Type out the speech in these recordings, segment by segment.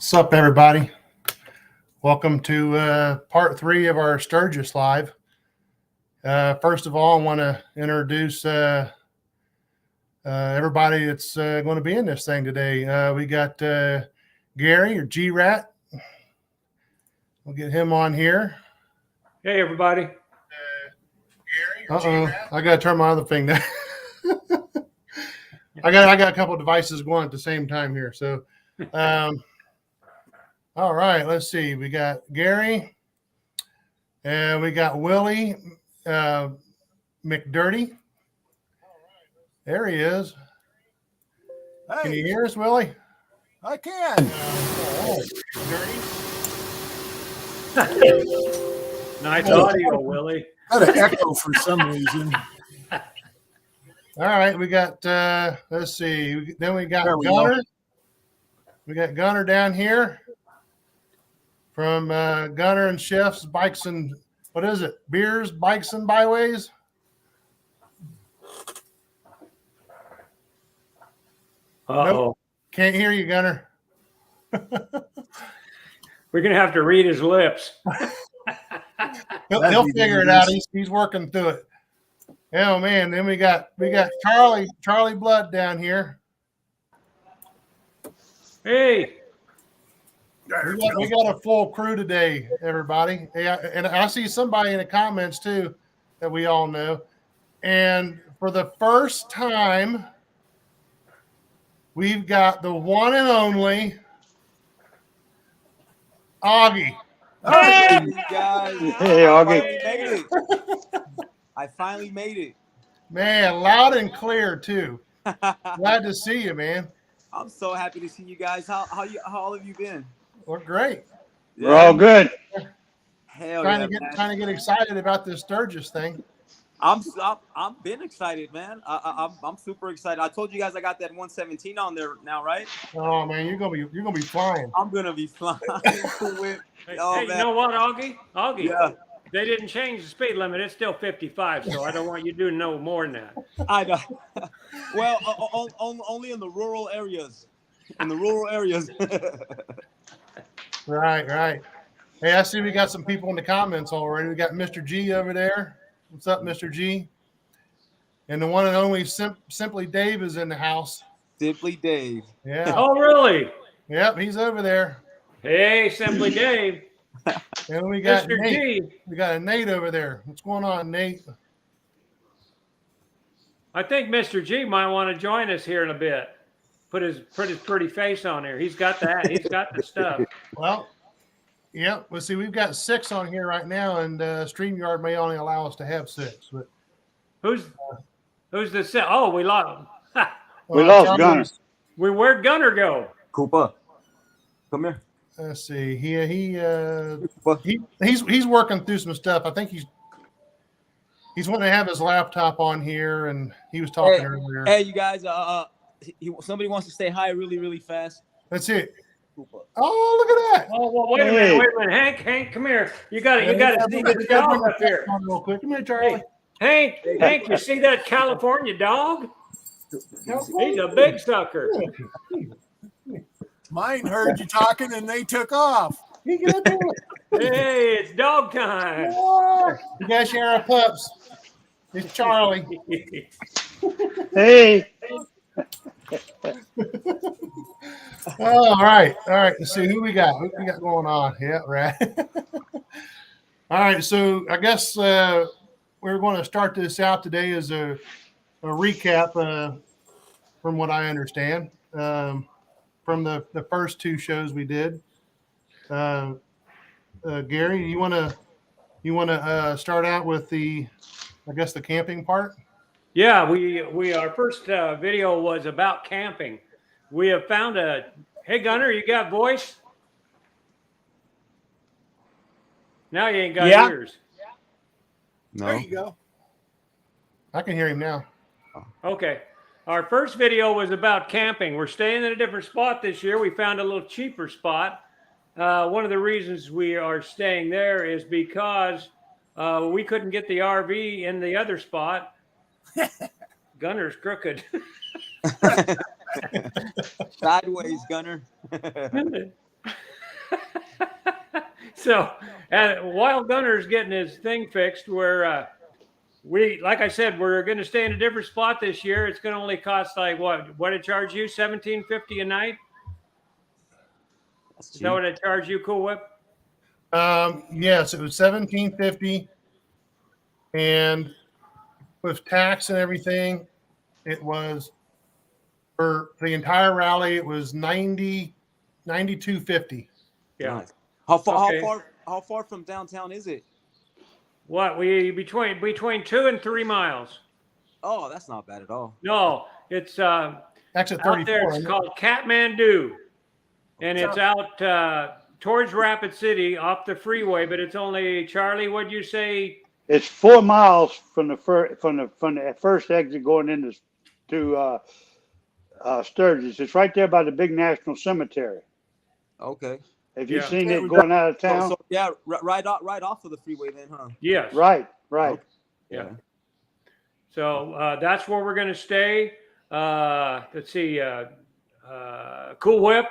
What's up, everybody? Welcome to part 3 of our Sturgis Live. First of all, I want to introduce everybody that's going to be in this thing today. We got Gary, or G-Rat. We'll get him on here. Hey, everybody. Gary, or G-Rat. I got to turn my other thing down. I got a couple of devices going at the same time here. So, all right, let's see. We got Gary, and we got Willie McDirty. There he is. Hey, can you hear us, Willie? I can. Nice audio, Willie. Got an echo for some reason. All right, we got, let's see. Then we got Gunner. We got Gunner down here from Gunner and Chef's Bikes and, what is it? Beers, Bikes and Byways? Nope. Can't hear you, Gunner. We're going to have to read his lips. He'll figure it out. He's working through it. Oh man, then we got Charlie Blood down here. Hey, we got a full crew today, everybody. And I see somebody in the comments too that we all know. And for the first time, we've got the one and only Augie. Hey, guys. Hey, Augie. I finally made it. Man, loud and clear too. Glad to see you, man. I'm so happy to see you guys. How all have you been? We're great. Yeah. We're all good. Hell trying to get excited about this Sturgis thing. I'm been excited, man. I'm super excited. I told you guys I got that 117 on there now, right? Oh man, you're gonna be flying. I'm gonna be flying. Hey, you know what, Augie? Yeah. They didn't change the speed limit. It's still 55, so I don't want you to do no more than that. I know. Well, only in the rural areas. Right. Hey, I see we got some people in the comments already. We got Mr. G over there. What's up, Mr. G? And the one and only Simply Dave is in the house. Simply Dave. Yeah. Oh, really? Yep, he's over there. Hey, Simply Dave. And we got Mr. Nate. G. We got a Nate over there. What's going on, Nate? I think Mr. G might want to join us here in a bit. Put his pretty face on there. He's got that. He's got the stuff. Well, yeah. Well, see, we've got 6 on here right now, and StreamYard may only allow us to have 6. But who's the 6? Oh, we lost. We lost Gunner. Where'd Gunner go? Koopa, come here. Let's see. He's working through some stuff. I think he's wanting to have his laptop on here, and he was talking earlier. Hey, you guys. Somebody wants to say hi really, really fast. That's it. Oh, look at that. Oh, well, wait a minute. Hank, come here. You got to see this dog up here. Real quick. Come here, Charlie. Hank, you see that California dog? He's a big sucker. Mine heard you talking and they took off. Hey, it's dog time. You guys share our pups. It's Charlie. Hey. All right. Let's see who we got. Who we got going on? Yeah, right. All right. So I guess we're going to start this out today as a recap from what I understand from the first 2 shows we did. Gary, you want to start out with the camping part? Yeah, our first video was about camping. We have found hey Gunner, you got voice? Now you ain't got ears. No. There you go. I can hear him now. Okay. Our first video was about camping. We're staying in a different spot this year. We found a little cheaper spot. One of the reasons we are staying there is because we couldn't get the RV in the other spot. Gunner's crooked. Sideways, Gunner. So, while Gunner's getting his thing fixed, like I said, we're going to stay in a different spot this year. It's going to only cost like what it charge you? $17.50 a night. That's Is that cheap. what it charged you, Cool Whip? Yes, it was $17.50, and with tax and everything, it was for the entire rally. It was $92.50. Yeah. Nice. How far? Okay. How far from downtown is it? What between 2 and 3 miles. Oh, that's not bad at all. No, it's Exit out there. 34. It's isn't it? called Kathmandu, and it's out towards Rapid City off the freeway. But it's only, Charlie, what'd you say? It's 4 miles from the first exit going into Sturgis. It's right there by the big national cemetery. Okay. Have you Yeah. seen it going out of town? So yeah, right off of the freeway then, huh? Yes. Right. Yeah. So that's where we're going to stay. Let's see. Cool Whip,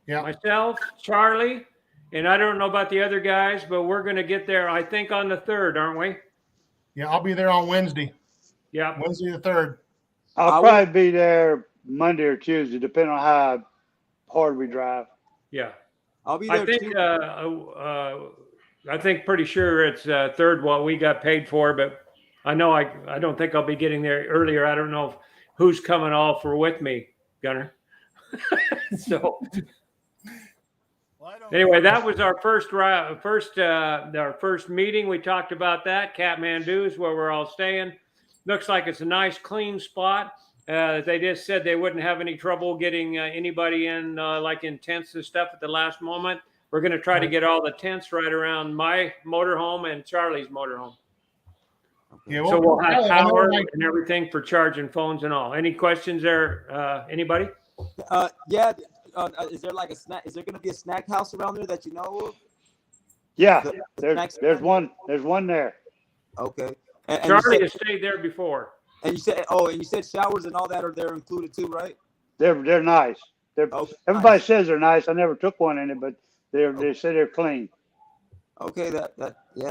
Yeah. myself, Charlie, and I don't know about the other guys, but we're going to get there, I think, on the 3rd, aren't we? Yeah, I'll be there on Wednesday. Yeah. Wednesday the 3rd. I'll probably be there Monday or Tuesday, depending on how hard we drive. Yeah. I'll be there too. I think pretty sure it's 3rd what we got paid for, but I know I don't think I'll be getting there earlier. I don't know who's coming all for with me, Gunner. So anyway, that was our first meeting. We talked about that. Kathmandu is where we're all staying. Looks like it's a nice, clean spot. They just said they wouldn't have any trouble getting anybody in, like in tents and stuff at the last moment. We're going to try to get all the tents right around my motorhome and Charlie's motorhome. Yeah, So we'll have power and everything for charging phones and all. Any questions there? Anybody? Yeah. Is there like a snack? Is there going to be a snack house around there that you know of? Yeah, The there's one there. Okay. And Charlie has stayed there before. And you said showers and all that are there included too, right? They're nice. Everybody says they're nice. I never took one in it, but they say they're clean. Okay, that'll You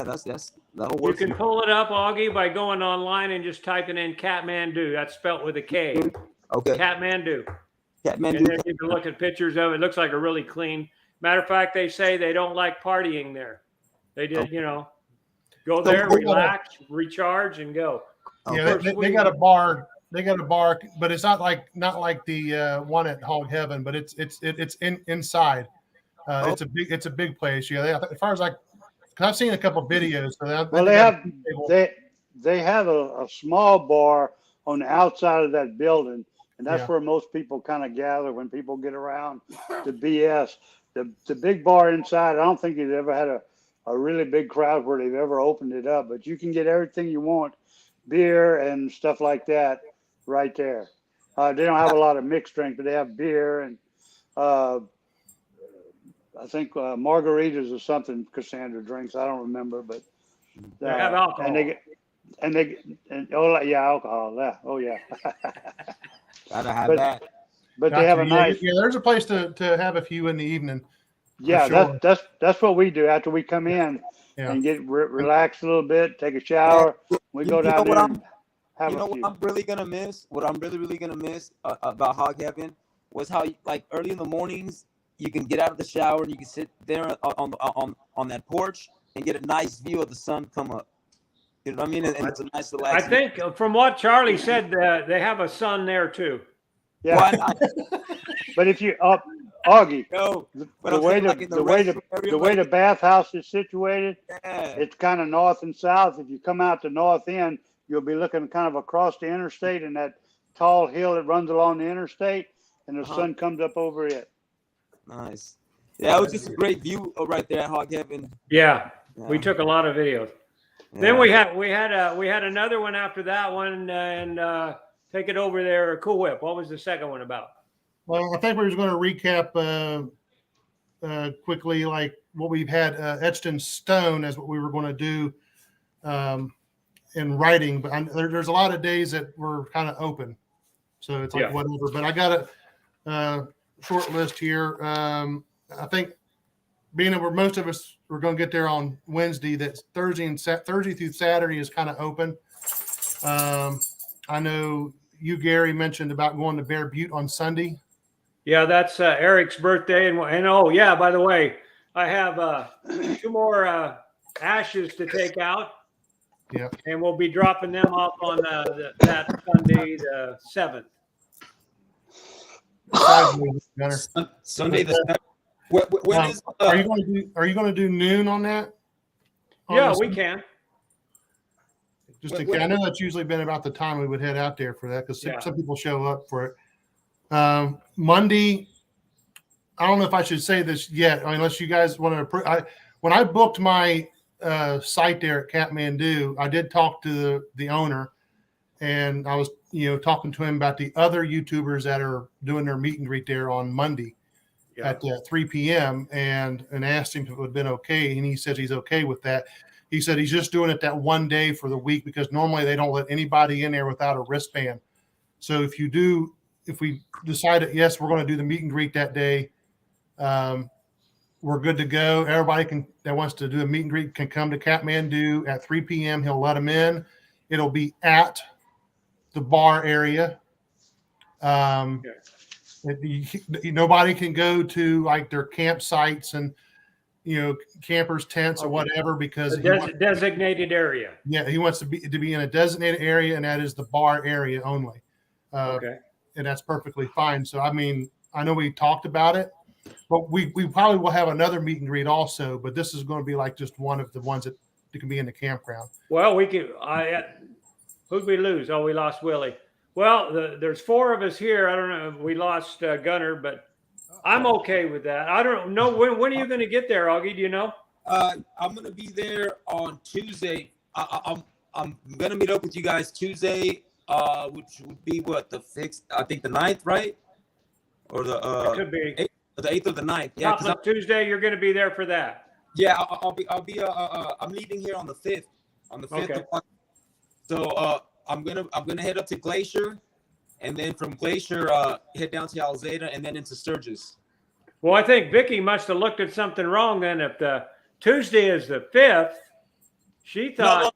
work. can pull it up, Augie, by going online and just typing in Kathmandu. That's spelt with a K. Okay. Kathmandu. And Kathmandu. then you can look at pictures of it. It looks like a really clean. Matter of fact, they say they don't like partying there. They did, go there, relax, recharge, and go. Yeah, they got a bar. They got a bar, but it's not like the one at Hog Heaven, but it's inside. It's a big place. Yeah, as far as cause I've seen a couple of videos. They have a small bar on the outside of that building, and that's where most people kind of gather when people get around to BS. The big bar inside, I don't think they've ever had a really big crowd where they've ever opened it up, but you can get everything you want, beer and stuff like that, right there. They don't have a lot of mixed drink, but they have beer and I think margaritas or something Cassandra drinks. I don't remember, but they have alcohol. Alcohol. Yeah. Oh yeah. Gotta have that. But they have a nice. Yeah, there's a place to have a few in the evening. Yeah, sure. that's what we do after we come in and get relax a little bit, take a shower. We go down there and have a few. What I'm really gonna miss? What I'm really gonna miss about Hog Heaven was how like early in the mornings you can get out of the shower and you can sit there on that porch and get a nice view of the sun come up. You know what I mean? And it's a nice relaxing. I think from what Charlie said, they have a sun there too. Yeah. But if you Augie, the way the bathhouse is situated, it's kind of north and south. If you come out the north end, you'll be looking kind of across the interstate and that tall hill that runs along the interstate, and the sun comes up over it. Nice. Yeah, it was just a great view right there at Hog Heaven. Yeah, we took a lot of videos. Yeah. Then we had another one after that one, and take it over there. Cool Whip. What was the second one about? Well, I think we were going to recap quickly, like what we've had etched in stone as what we were going to do in writing. But there's a lot of days that were kind of open, so it's like whatever. But I got a short list here. I think being that most of us we're going to get there on Wednesday, that Thursday through Saturday is kind of open. I know you, Gary, mentioned about going to Bear Butte on Sunday. Yeah, that's Eric's birthday, and oh yeah, by the way, I have 2 more ashes to take out. Yep. And we'll be dropping them off on that Sunday, the 7th. Sunday the 7th. When is, are you going to do noon on that? Yeah, we can. I know that's usually been about the time we would head out there for that, because some people show up for it. Monday, I don't know if I should say this yet, unless you guys want to. When I booked my site there at Kathmandu, I did talk to the owner, and I was talking to him about the other YouTubers that are doing their meet and greet there on Monday at 3 p.m. and asked him if it would have been okay, and he said he's okay with that. He said he's just doing it that one day for the week, because normally they don't let anybody in there without a wristband. So if we decide that yes, we're going to do the meet and greet that day, we're good to go. Everybody that wants to do a meet and greet can come to Kathmandu at 3 p.m. He'll let them in. It'll be at the bar area. Nobody can go to like their campsites and campers' tents or whatever, because designated area. Yeah, he wants to be in a designated area, and that is the bar area only. Okay, and that's perfectly fine. So I mean, I know we talked about it, but we probably will have another meet and greet also. But this is going to be like just one of the ones that can be in the campground. Well, we could. Who'd we lose? Oh, we lost Willie. Well, there's 4 of us here. I don't know. We lost Gunner, but I'm okay with that. I don't know. When are you going to get there, Augie? Do you know? I'm going to be there on Tuesday. I'm going to meet up with you guys Tuesday, which would be what, the 6th? I think the 9th, right? Or the it could be 8th or the 9th. Yeah, because Tuesday you're going to be there for that. Yeah, I'll be. I'm leaving here on the 5th. On the 5th. Okay. So I'm gonna head up to Glacier, and then from Glacier head down to Alzada, and then into Sturgis. Well, I think Vicky must have looked at something wrong then. If the Tuesday is the 5th, she thought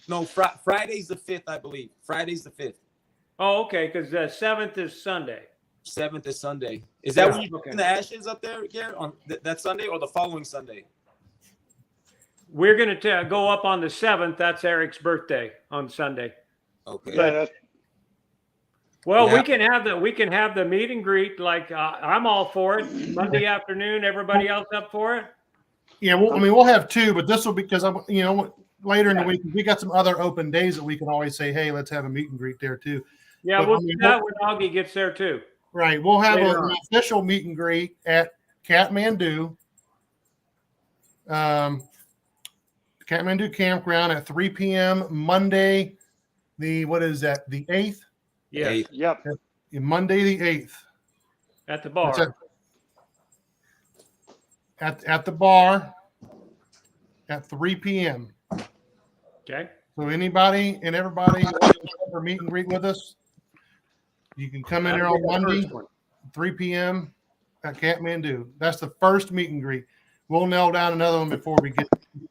no, Friday's the 5th, I believe. Friday's the 5th. Oh, okay, because the 7th is Sunday. 7th is Sunday. Is that when you're putting the ashes up there, Garrett, on that Sunday or the following Sunday? We're going to go up on the 7th. That's Eric's birthday on Sunday. Okay. Well, we can have the meet and greet. Like I'm all for it. Monday afternoon. Everybody else up for it? Yeah. Well, I mean, we'll have 2, but this will be because later in the week we got some other open days that we can always say, hey, let's have a meet and greet there too. Yeah, we'll do that when Augie gets there too. Right. We'll have an official meet and greet at Kathmandu. Kathmandu Campground at 3 p.m. Monday, the 8th? Yeah. Yep. Monday the 8th. At the bar. At the bar at 3 p.m. Okay. So anybody and everybody for meet and greet with us, you can come in there on Monday, 3 p.m. at Kathmandu. That's the first meet and greet. We'll nail down another one before we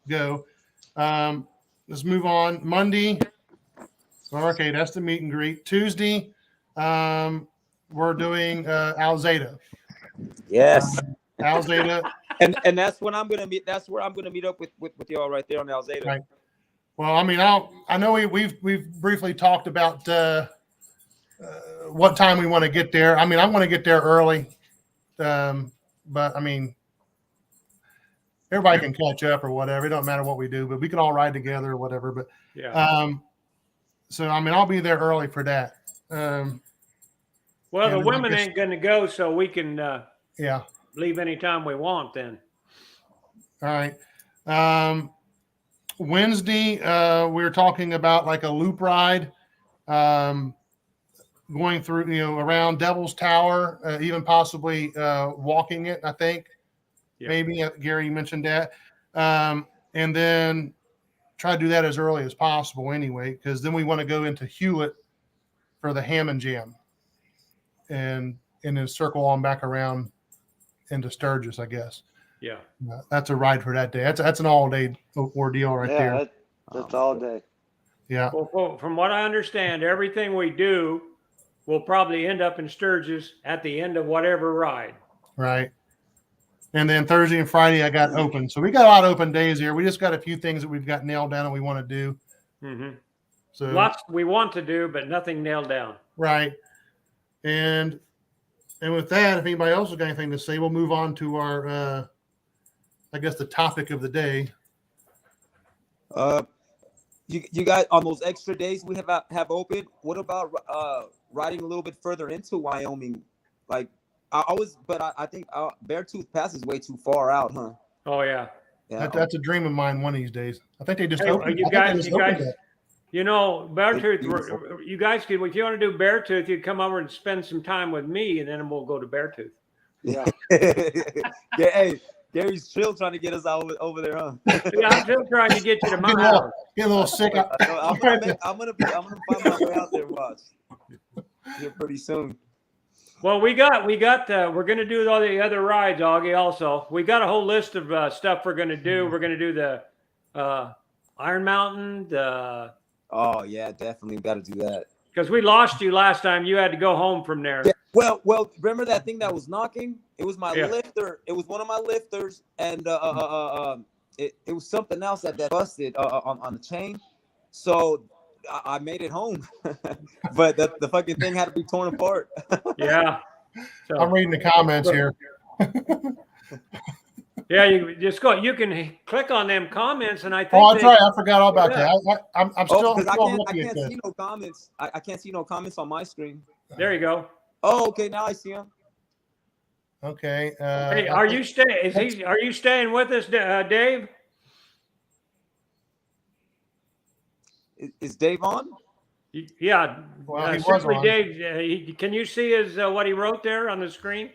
go. Let's move on. Monday. Okay, that's the meet and greet. Tuesday, we're doing Alzada. Yes. Alzada. And that's when I'm gonna meet. That's where I'm gonna meet up with y'all right there on Alzada. Right. Well, I mean, I know we've briefly talked about what time we want to get there. I mean, I'm going to get there early, but I mean, everybody can catch up or whatever. It don't matter what we do, but we can all ride together or whatever. But so I mean, I'll be there early for that. Well, the women ain't going to go, so we can leave anytime we want. Then. All right. Wednesday, we were talking about like a loop ride, going through, around Devil's Tower, even possibly walking it, I think. Yeah. Maybe Gary mentioned that. And then try to do that as early as possible anyway, because then we want to go into Hewlett for the Ham and Jam and then circle on back around into Sturgis, I guess. Yeah. That's a ride for that day. That's an all day ordeal right there. Yeah, that's all day. Yeah. Well, from what I understand, everything we do will probably end up in Sturgis at the end of whatever ride. Right. And then Thursday and Friday I got open. So we got a lot of open days here. We just got a few things that we've got nailed down and we want to do. Mm-hmm. So Lots we want to do, but nothing nailed down. right. And with that, if anybody else has got anything to say, we'll move on to our I guess the topic of the day. You got on those extra days we have open. What about riding a little bit further into Wyoming? Like I think Beartooth Pass is way too far out, huh? Oh yeah. Yeah. That's a dream of mine one of these days. I think they just Hey, opened. you I think they guys, just opened it. you know, Beartooth. beautiful. You guys could, if you want to do Beartooth, you'd come over and spend some time with me, and then we'll go to Beartooth. Yeah. Yeah, hey, Gary's still trying to get us out over there, huh? Yeah, I'm still trying to get you to my Get house. a little sick. I'm gonna find my way out there. Watch here pretty soon. Well, we're going to do all the other rides, Augie. Also, we got a whole list of stuff we're going to do. We're going to do the Iron Mountain, Oh yeah, definitely got to do that. because we lost you last time. You had to go home from there. Yeah, well, remember that thing that was knocking? It was my Yeah. lifter. It was one of my lifters, and it was something else that busted on the chain. So I made it home, but the fucking thing had to be torn apart. Yeah. So, I'm reading the comments here. yeah, you just go. You can click on them comments, and I think. Oh, that's right. I forgot all about that. I'm still, Because still I looking at can't this. see no comments. I can't see no comments on my screen. There you go. Oh, okay, now I see them. Okay. Hey, are you staying? Are you staying with us, Dave? Is Dave on? Yeah. Well, he was Simply on. Dave. Can you see his what he wrote there on the screen?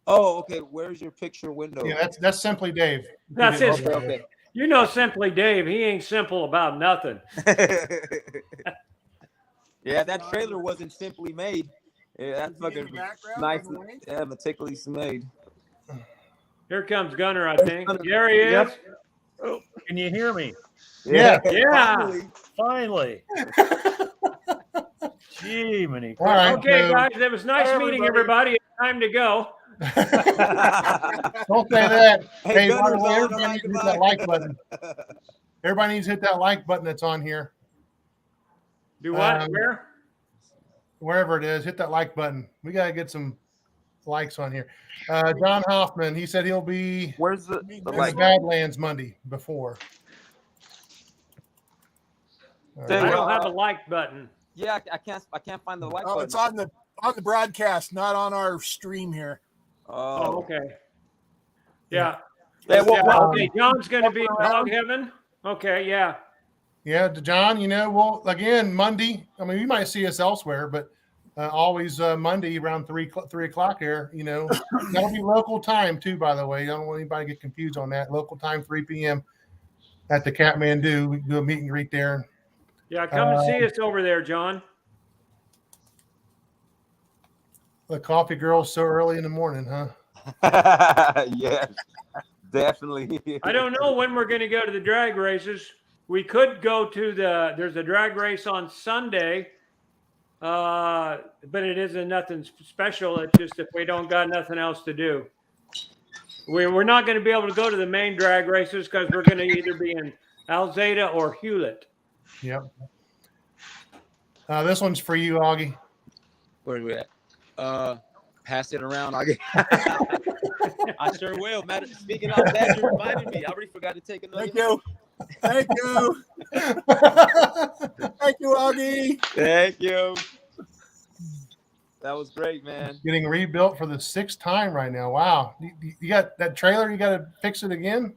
Oh, okay. Where's your picture window? Yeah, that's Simply Dave. That's He his. did all that. Okay. You know, Simply Dave. He ain't simple about nothing. Yeah, that trailer wasn't simply made. Yeah, that's fucking Background nice. on the link? Yeah, meticulously made. Here comes Gunner, I think. There he is. Yep. Can you hear me? Yeah. Yeah. Finally. Finally. Gee, many. All right. Okay, so guys. It was nice meeting everybody. It's time to go. Don't say that. Hey, Hey, by the Gunner's way, on, everybody all needs to hit right, that goodbye. like button. Everybody needs to hit that like button that's on here. Do what? Um, Where? Wherever it is, hit that like button. We got to get some likes on here. John Hoffman, he said he'll be Where's the in like? the Badlands Monday before. All Say I right. don't have a like button. Yeah, I can't find the like Oh, button. it's on the broadcast, not on our stream here. Oh, Oh, okay. Yeah. Yeah, well, Okay, John's going to be in Hog Heaven. Okay, yeah. Yeah, John, well, again, Monday, I mean, you might see us elsewhere, but always Monday around 3 o'clock here, that'll be local time too, by the way. I don't want anybody to get confused on that. Local time, 3 p.m. at the Kathmandu. We can do a meet and greet there. Yeah, come and see us over there, John. The coffee girl's so early in the morning, huh? yes, definitely. I don't know when we're going to go to the drag races. We could go to there's a drag race on Sunday, but it isn't nothing special. It's just if we don't got nothing else to do. We're not going to be able to go to the main drag races because we're going to either be in Alzada or Hewlett. Yep. This one's for you, Augie. Where are we at? Pass it around. I sure will. Matter, speaking of that, you reminded me. I already forgot to take another. Thank you. Thank you. Thank you, Augie. Thank you. That was great, man. Getting rebuilt for the 6th time right now. Wow. You got that trailer? You got to fix it again?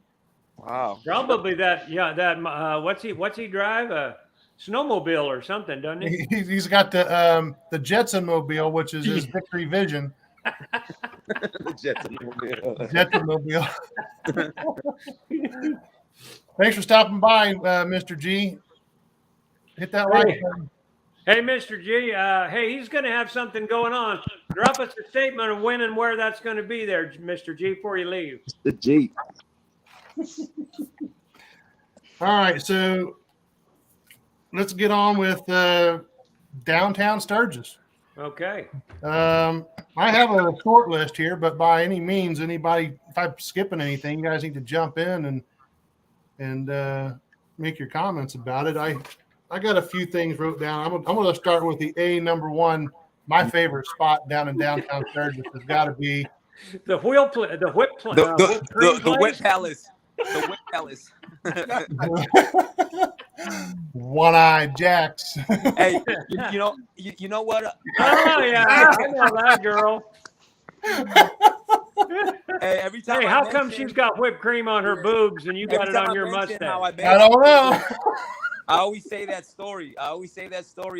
Wow. Probably that. Yeah, that. What's he drive? A snowmobile or something, doesn't he? He's got the Jetson Mobile, which is his Victory Vision. Jetson Mobile. Thanks for stopping by, Mr. G. Hit that like button. Hey, Mr. G. Hey, he's going to have something going on. Drop us a statement of when and where that's going to be there, Mr. G, before you leave. The Jeep. All right, so let's get on with downtown Sturgis. Okay. I have a short list here, but by any means, anybody, if I'm skipping anything, you guys need to jump in and make your comments about it. I got a few things wrote down. I'm going to start with the number one. My favorite spot down in downtown Sturgis has got to be The whip cream The Whip place? Palace. The Whip Palace. One-Eyed Jacks. Hey, you know what? Oh, yeah. I know that girl. Hey, every time. Hey, I how come mention- she's got whipped cream on her boobs and you got every it time on I your mention how mustache? I don't know. I always say that story.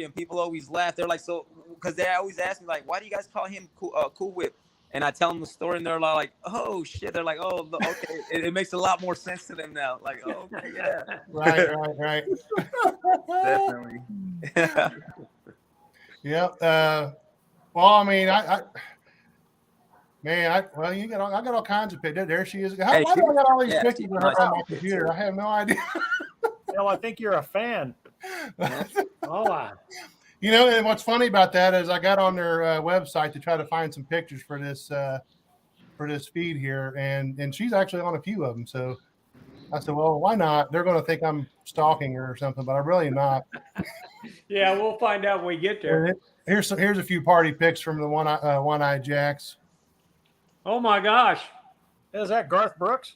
And people always laugh. They're like, so, because they always ask me, like, why do you guys call him Cool Whip? And I tell them the story, and they're like, oh, shit. They're like, oh, okay. It makes a lot more sense to them now. Like, oh, okay, yeah. Right. Definitely. Yeah. Well, I mean, I got all kinds of pictures. There she is. Why do I got all these pictures of her on my computer? I have no idea. Well, I think you're a fan. Oh, wow. You know, and what's funny about that is I got on their website to try to find some pictures for this feed here, and she's actually on a few of them. So I said, well, why not? They're going to think I'm stalking her or something, but I'm really not. Yeah, we'll find out when we get there. Here's a few party pics from the One-Eyed Jacks. Oh, my gosh. Is that Garth Brooks?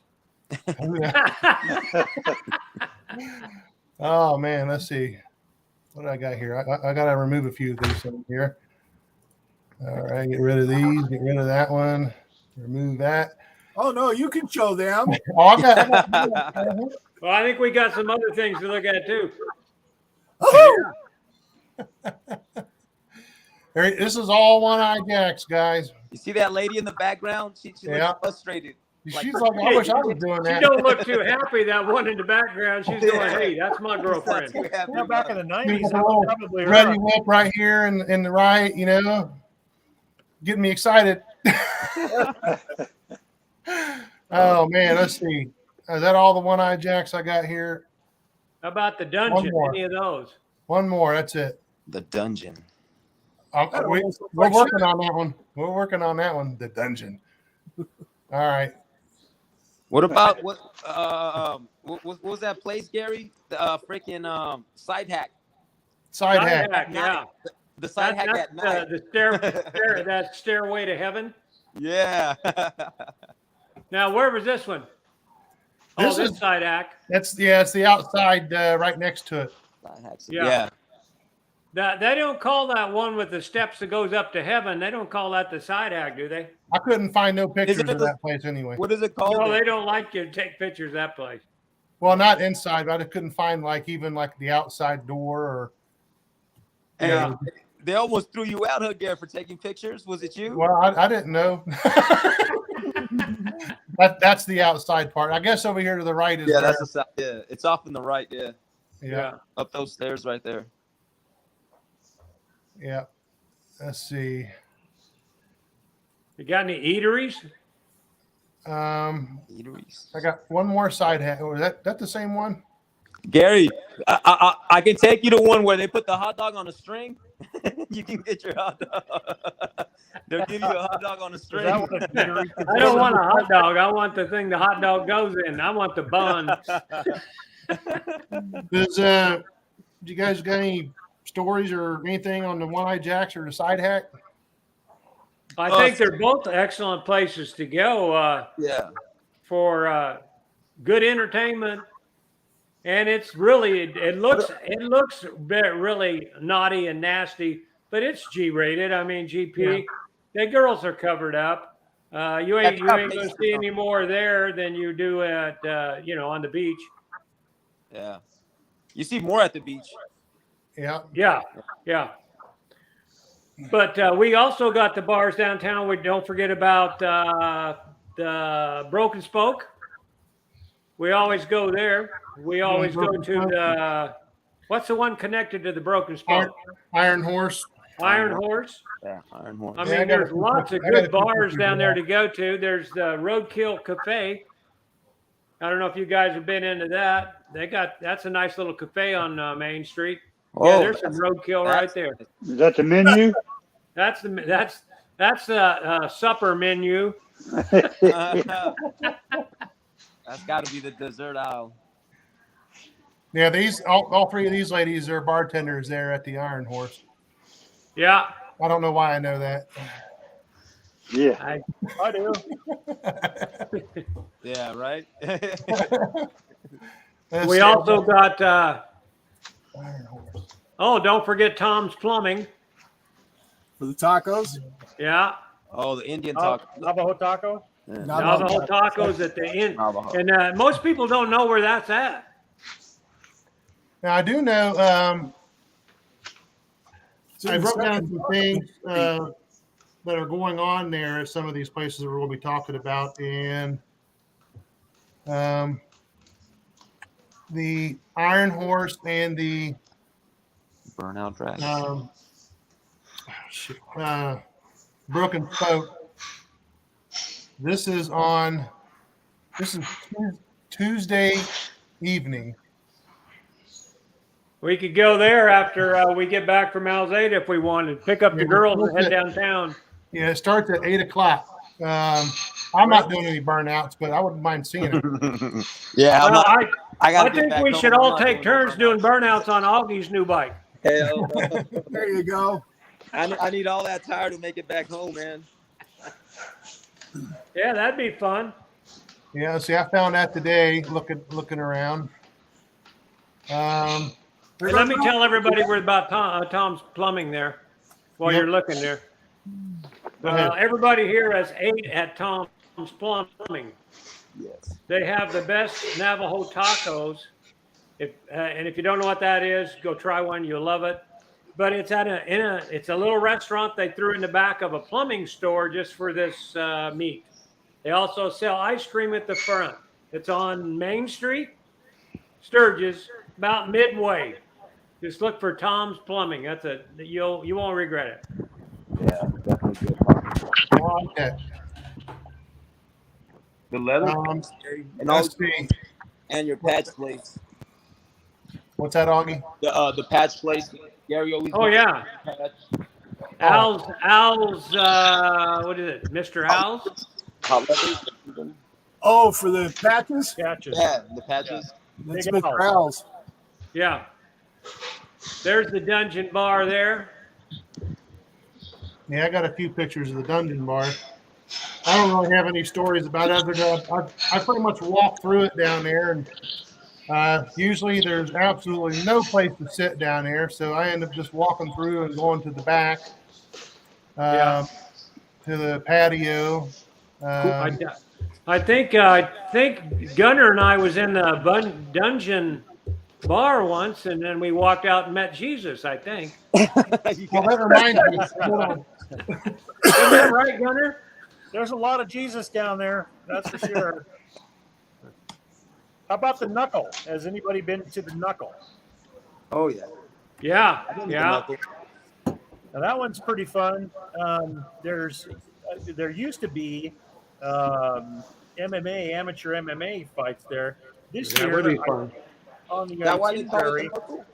Oh man, let's see. What do I got here? I got to remove a few things from here. All right, get rid of these. Get rid of that one. Remove that. Oh no, you can show them. Oh, I got Well, I think we got some other things to look at, too. Oh, This is all One-Eyed Jacks, guys. You see that lady in the background? She Yeah. looks frustrated. She's like, I wish I was doing She that. don't look too happy, that one in the background. She's going, hey, that's my girlfriend. Yeah, back in the She's 90s, got that a was little probably ready her. whip right here in the right, you know, getting me excited. Oh man, let's see. Is that all the One-Eyed Jacks I got here? How about the dungeon? more. Any of those? One more. That's it. The dungeon. We're working on that one. We're working on that one. The dungeon. All right. What about what was that place, Gary? The freaking side hack. Side hack. Yeah. The side hack That's at night. that stairway to heaven. Yeah. Now, where was this one? This This is- side hack. It's the outside right next to it. Side hacks. Yeah. They don't call that one with the steps that goes up to heaven. They don't call that the side hack, do they? I couldn't find no pictures it of the- that place anyway. What is it called? No, they don't like you to take pictures of that place. Well, not inside, but I couldn't find even the outside door or. Hey, Yeah. They almost threw you out, Gary, for taking pictures. Was it you? Well, I didn't know. That's the outside part. I guess over here to the right is. Yeah, where- that's the side. Yeah, it's off in the right. Yeah, yeah. up those stairs right there. Yeah. Let's see. You got any eateries? Eateries. I got one more side hat. Oh, is that the same one? Gary, I can take you to one where they put the hot dog on a string. You can get your hot dog. They'll give you a hot dog on a Is string. that what a theory is? I don't want a hot dog. I want the thing the hot dog goes in. I want the bun. Do you guys got any stories or anything on the One-Eyed Jacks or the side hack? I think they're both excellent places to go Yeah. for good entertainment. And it's really it looks really naughty and nasty, but it's G-rated. I mean GP. The girls are covered up. You ain't gonna see any more there than you do at on the beach. Yeah. You see more at the beach. Yeah. Yeah. But we also got the bars downtown. We don't forget about the Broken Spoke. We always go there. We always go to What's the one connected to the broken spot? Iron Horse. Iron Horse. Yeah, Iron Horse. I Yeah, I mean, got a there's few lots of pictures- I got a good few bars pictures down of there that. to go to. There's the Roadkill Cafe. I don't know if you guys have been into that. That's a nice little cafe on Main Street. Yeah, there's some roadkill right there. Is that the menu? That's the supper menu. That's got to be the dessert aisle. Yeah, all three of these ladies are bartenders there at the Iron Horse. Yeah, I don't know why I know that. Yeah. I do. Yeah, right. Let's we see, also got. Iron Horse. Oh, don't forget Tom's Plumbing. For the tacos? Yeah, Oh, the Indian taco. Navajo taco. Yeah. Navajo Tacos at the end, Navajo. and most people don't know where that's at. Now I do know. I broke down some things that are going on there at some of these places that we're going to be talking about, and the Iron Horse and the Burnout Dragon. Broken Spoke. This is Tuesday evening. We could go there after we get back from Alzada if we wanted. Pick up the girls and head downtown. Yeah, it starts at 8:00. I'm not doing any burnouts, but I wouldn't mind seeing it. Yeah, Well, I I think we should all take turns doing burnouts on Augie's new bike. Hell, There you go. I need all that tire to make it back home, man. Yeah, that'd be fun. Yeah, see, I found that today looking around. Hey, let me tell everybody we're about Tom's Plumbing there while Yep. you're looking there. Go ahead. Everybody here has ate at Tom's Plumbing. Yes. They have the best Navajo tacos. And if you don't know what that is, go try one. You'll love it. But it's it's a little restaurant they threw in the back of a plumbing store just for this meat. They also sell ice cream at the front. It's on Main Street, Sturgis, about midway. Just look for Tom's Plumbing. You won't regret it. Yeah, definitely good. Okay. The leather and all, Let's see. and your patch place. What's that, Augie? The patch place. Gary always. Oh yeah, Patch. Al's. What is it, Mr. Al's? Hot leather. Oh, for the patches? Catches. Yeah, the patches. That's Big Mr. house. Al's. Yeah. There's the Dungeon Bar there. Yeah, I got a few pictures of the dungeon bar. I don't really have any stories about it. I pretty much walk through it down there, and usually there's absolutely no place to sit down there, so I end up just walking through and going to the back, to the patio. I think Gunner and I was in the dungeon bar once, and then we walked out and met Jesus. I think. Well, that reminds me. Hold on. Isn't that right, Gunner? There's a lot of Jesus down there. That's for sure. How about the Knuckle? Has anybody been to the Knuckle? Oh yeah. Yeah, I've been to yeah. Knuckle. Now that one's pretty fun. There used to be amateur MMA fights there. This That year would be fun. on the That why they call it itinerary the Knuckle?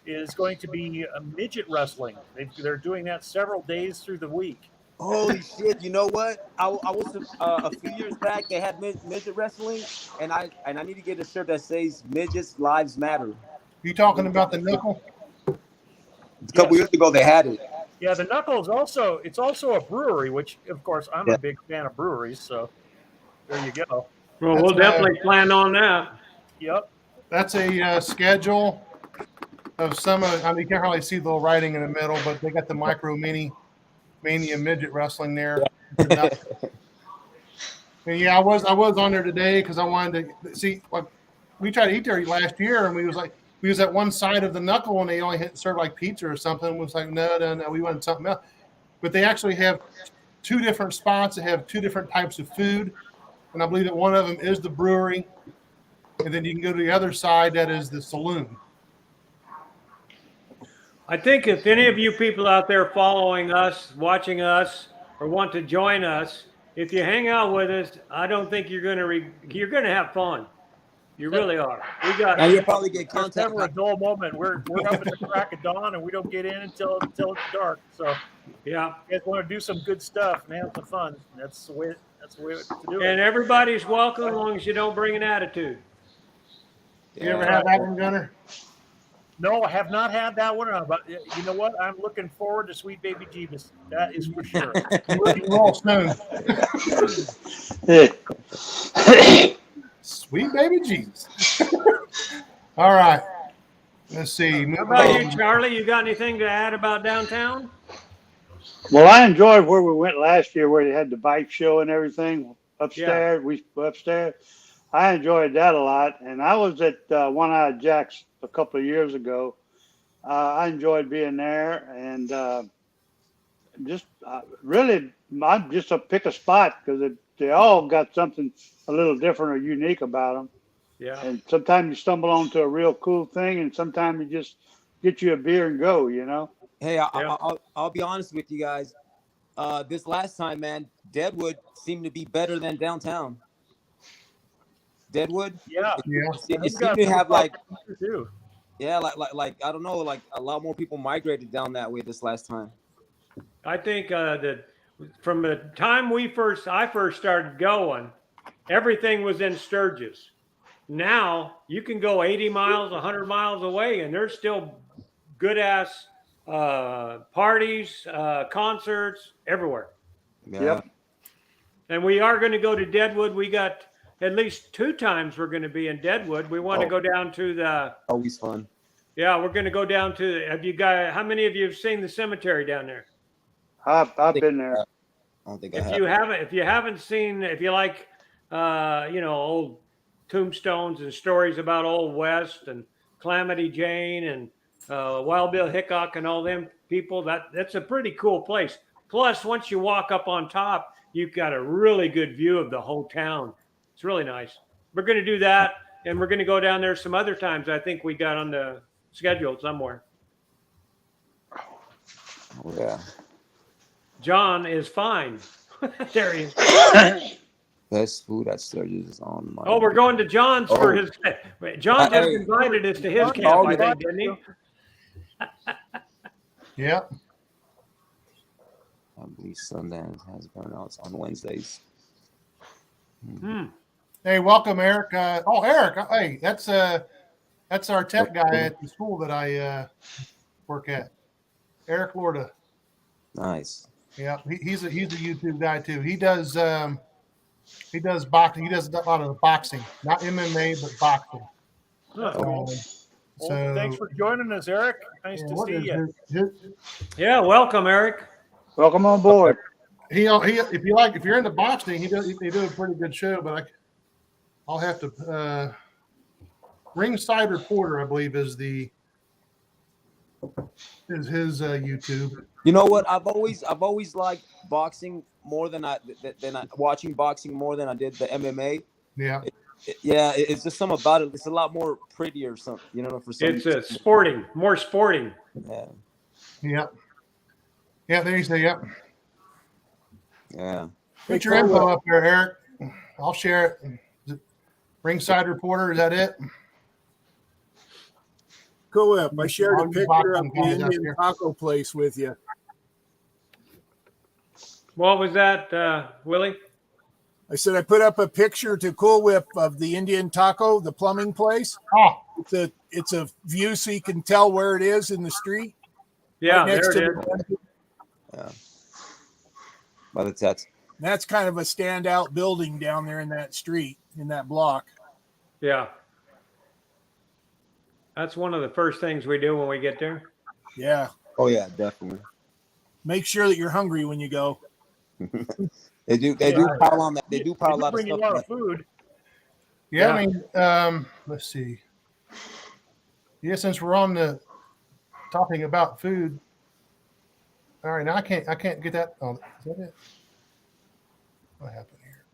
is going to be a midget wrestling. They're doing that several days through the week. Holy shit! You know what? I was a few years back. They had midget wrestling, and I need to get a shirt that says "Midgets Lives Matter." You talking about the knuckle? A couple years ago, they had it. Yeah, the Knuckle is also a brewery, which of course I'm a big fan of breweries. So there you go. Well, we'll definitely plan on that. Yep. That's a schedule of some of. I mean, you can't really see the little writing in the middle, but they got the micro mania midget wrestling there. And yeah, I was on there today because I wanted to see. Like, we tried to eat there last year, and we was at one side of the knuckle, and they only served like pizza or something. It was like no, we wanted something else. But they actually have two different spots that have two different types of food, and I believe that one of them is the brewery, and then you can go to the other side that is the saloon. I think if any of you people out there following us, watching us, or want to join us, if you hang out with us, I don't think you're gonna have fun. You really are. We got. Now you'll probably get There's contact. never a dull moment. We're up at the crack of dawn, and we don't get in until it's dark. So Yeah. you guys want to do some good stuff and have some fun. That's the way to do And it. everybody's welcome as long as you don't bring an attitude. You ever have that one, Gunner? No, I have not had that one. But you know what? I'm looking forward to Sweet Baby Jeebus. That is for sure. You all soon. Sweet baby Jesus. All right. Let's see. How about you, Charlie? You got anything to add about downtown? Well, I enjoyed where we went last year, where they had the bike show and everything upstairs. We upstairs. I enjoyed that a lot, and I was at One Eyed Jack's a couple of years ago. I enjoyed being there, and just really, I just pick a spot because they all got something a little different or unique about them. Yeah. And sometimes you stumble onto a real cool thing, and sometimes you just get you a beer and go. You know. Hey, I'll be honest with you guys. This last time, man, Deadwood seemed to be better than downtown. Deadwood, Yeah. it seemed to have like too. Yeah, like I don't know, like a lot more people migrated down that way this last time. I think that from the time I first started going, everything was in Sturgis. Now you can go 80 miles, 100 miles away, and there's still good ass parties, concerts everywhere. Yeah. Yep. And we are going to go to Deadwood. We got at least 2 times we're going to be in Deadwood. We want to go down to the. Always fun. Yeah, we're going to go down to. Have you guys? How many of you have seen the cemetery down there? I've been there. I don't think I have. If you haven't seen, if you like, old tombstones and stories about Old West and Calamity Jane and Wild Bill Hickok and all them people, that's a pretty cool place. Plus, once you walk up on top, you've got a really good view of the whole town. It's really nice. We're going to do that, and we're going to go down there some other times. I think we got on the schedule somewhere. Oh, yeah. John is fine. There he is. Best food at Sturgis is on my. Oh, we're going to John's for his. John just Hey. invited us to his camp, I think, didn't he? Yep. I believe Sundance has burnouts on Wednesdays. Hey, welcome, Eric. Eric. Hey, that's our tech guy at the school that I work at. Eric Lorda. Nice. Yeah, he's a YouTube guy too. He does boxing. He does a lot of boxing, not MMA, but boxing. Well, thanks for joining us, Eric. Nice to see you. Yeah, welcome, Eric. Welcome on board. He if you're into boxing, he do a pretty good show. But I'll have to Ringside Reporter, I believe, is his YouTube. You know what? I've always liked boxing more than watching boxing more than I did the MMA. Yeah. It's just something about it. It's a lot more prettier, something. You know, for some. It's more sporting. Yeah. Yeah. Yeah. There you say. Yep. Yeah. Put your info up there, Eric. I'll share it. Is it Ringside Reporter? Is that it? Go up. I shared a picture of the Indian taco place with you. What was that, Willie? I said I put up a picture to Cool Whip of the Indian taco, the plumbing place. Oh, It's a view so you can tell where it is in the street. Yeah, right next there to it is. Yeah. By the Tats. That's kind of a standout building down there in that street, in that block. Yeah. That's one of the first things we do when we get there. Yeah. Oh yeah, definitely. Make sure that you're hungry when you go. They do pile on that. They do pile a lot of Bring you a stuff. lot of food. yeah. I mean, let's see. Yeah, since we're on talking about food. All right, now I can't get that. Oh, is that it? What happened here?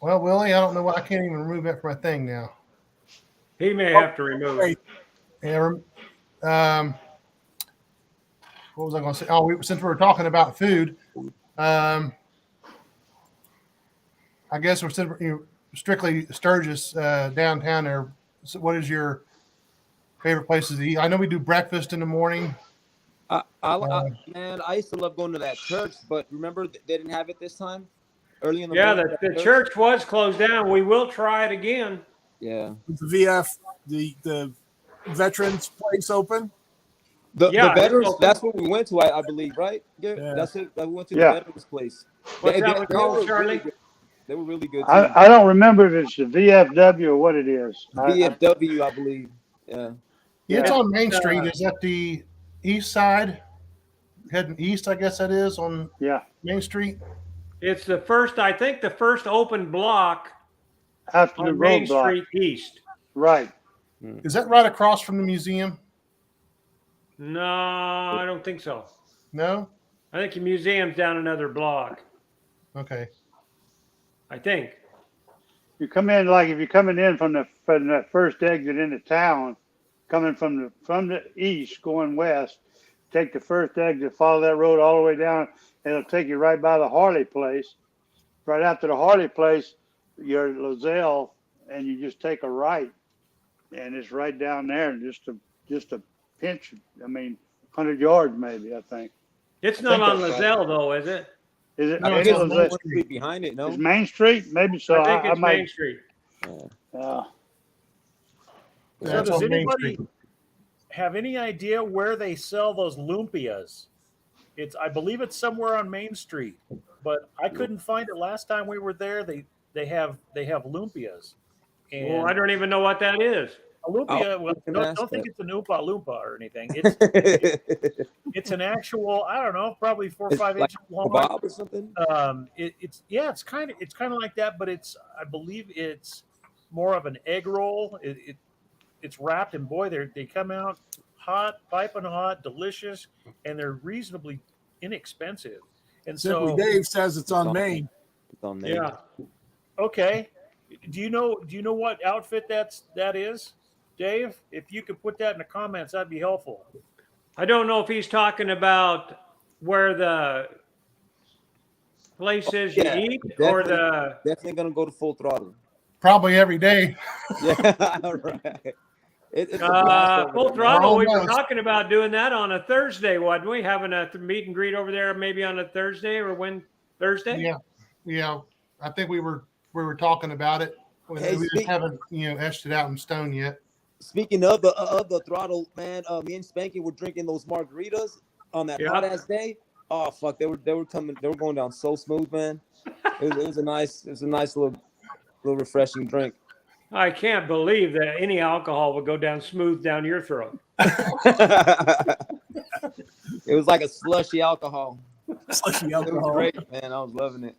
Well, Willie, I don't know what. I can't even remove that from my thing now. He may have to remove it. Yeah, what was I going to say? Oh, since we were talking about food, I guess we're strictly Sturgis downtown there. So what is your favorite places to eat? I know we do breakfast in the morning. Man, I used to love going to that church, but remember they didn't have it this time. Early in the Yeah, morning. the church was closed down. We will try it again. Yeah. The VF, the veterans place open. The Yeah, it's veterans. open. That's what we went to, I believe, right? Yeah. Yeah. That's it. We went to Yeah. the veterans place. What's that one They called, were Charlie? really good. They were really good too. I don't remember if it's the VFW or what it is. VFW, I believe. Yeah. Yeah, it's Yeah. on Main Street. Is that the east side? Heading east, I guess that is on Yeah. Main Street. It's the first, I think, the first open block After the on Main roadblock. Street East. Right. Is that right across from the museum? No, I don't think so. No? I think the museum's down another block. Okay. I think. You come in like if you're coming in from that first exit into town, coming from the east going west, take the first exit, follow that road all the way down, and it'll take you right by the Harley place. Right after the Harley place, you're at Lozelle, and you just take a right, and it's right down there, just a pinch. I mean, 100 yards maybe. I think. It's I not think on that's Lozelle, though, is it? Is it? I No, think it's it's on one Main street behind it. No. Is Main Street? Maybe so. I think it's might. Main Street. Yeah. Yeah. So That's does on Main anybody Street. have any idea where they sell those lumpias? I believe it's somewhere on Main Street, but I couldn't find it last time we were there. They have lumpias. And Well, I don't even know what that is. a lumpia, Oh, well, you can don't ask think that. it's an oompa loompa or anything. It's an actual, I don't know, probably 4 or It's 5 like inch long. kebab or something. It's kind of like that, but I believe it's more of an egg roll. It's wrapped, and boy, they come out hot, piping hot, delicious, and they're reasonably inexpensive. And Simply so, Dave says it's on Main. It's on there. Yeah. okay, do you know what outfit that is, Dave? If you could put that in the comments, that'd be helpful. I don't know if he's talking about where the place is Yeah, you eat or Definitely gonna go to Full Throttle. Probably every day. Yeah, all right. It's a blast over Full there, Throttle. We were Almost. talking about doing that on a Thursday, wasn't we? Having a meet and greet over there, maybe on a Thursday or Thursday? Yeah. Yeah. I think we were talking about it. Hey, We just haven't, etched it out in stone yet. Speaking of the throttle, man, me and Spanky were drinking those margaritas on that Yeah. hot ass day. Oh fuck, they were going down so smooth, man. It was a nice little refreshing drink. I can't believe that any alcohol would go down smooth down your throat. It was like a slushy alcohol. Slushy It was alcohol. great, man. I was loving it.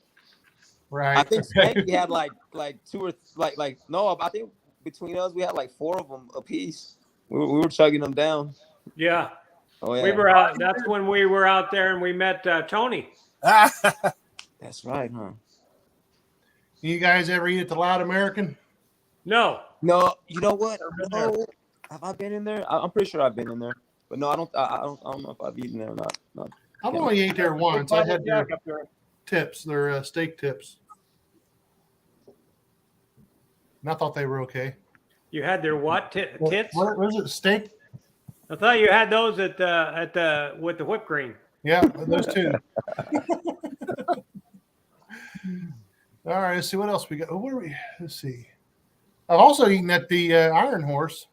Right. I think Spanky had like two or no, I think between us we had like 4 of them a piece. We were chugging them down. Yeah. Oh yeah, We were out. That's when we were out there and we met Tony. that's right, huh? You guys ever eat at the Loud American? No. No, you know what? Never been No, have I been in there? I'm pretty sure I've been in there, but no, I don't know if I've eaten there or not. No. I've only ate there once. I had their Jack up there. tips, their steak tips. And I thought they were okay. You had their what? Tits? What was it? Steak? I thought you had those at the with the whipped cream. Yeah, those two. All right, let's see what else we got. What are we? Let's see. I've also eaten at the Iron Horse.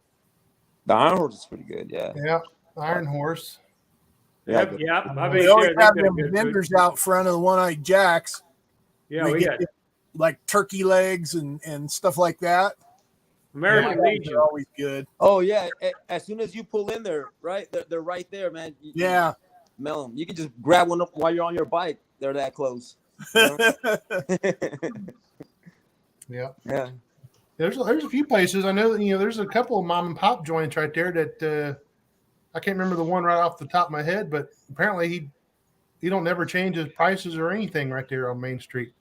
The Iron Horse is pretty good, yeah. Yeah, Iron Horse. Yeah, Yep. I We mean, always sure, have they've them got good food. vendors out front of the One-Eyed Jacks. Yeah, we got like turkey legs and stuff like that. American Yeah, Legion. they're always good. Oh yeah, as soon as you pull in there, right? They're right there, man. You Yeah. smell them. You can just grab one up while you're on your bike. They're that close. You Yeah. yeah. There's a few places. I know that, there's a couple of mom and pop joints right there that I can't remember the one right off the top of my head, but apparently he don't never change his prices or anything right there on Main Street.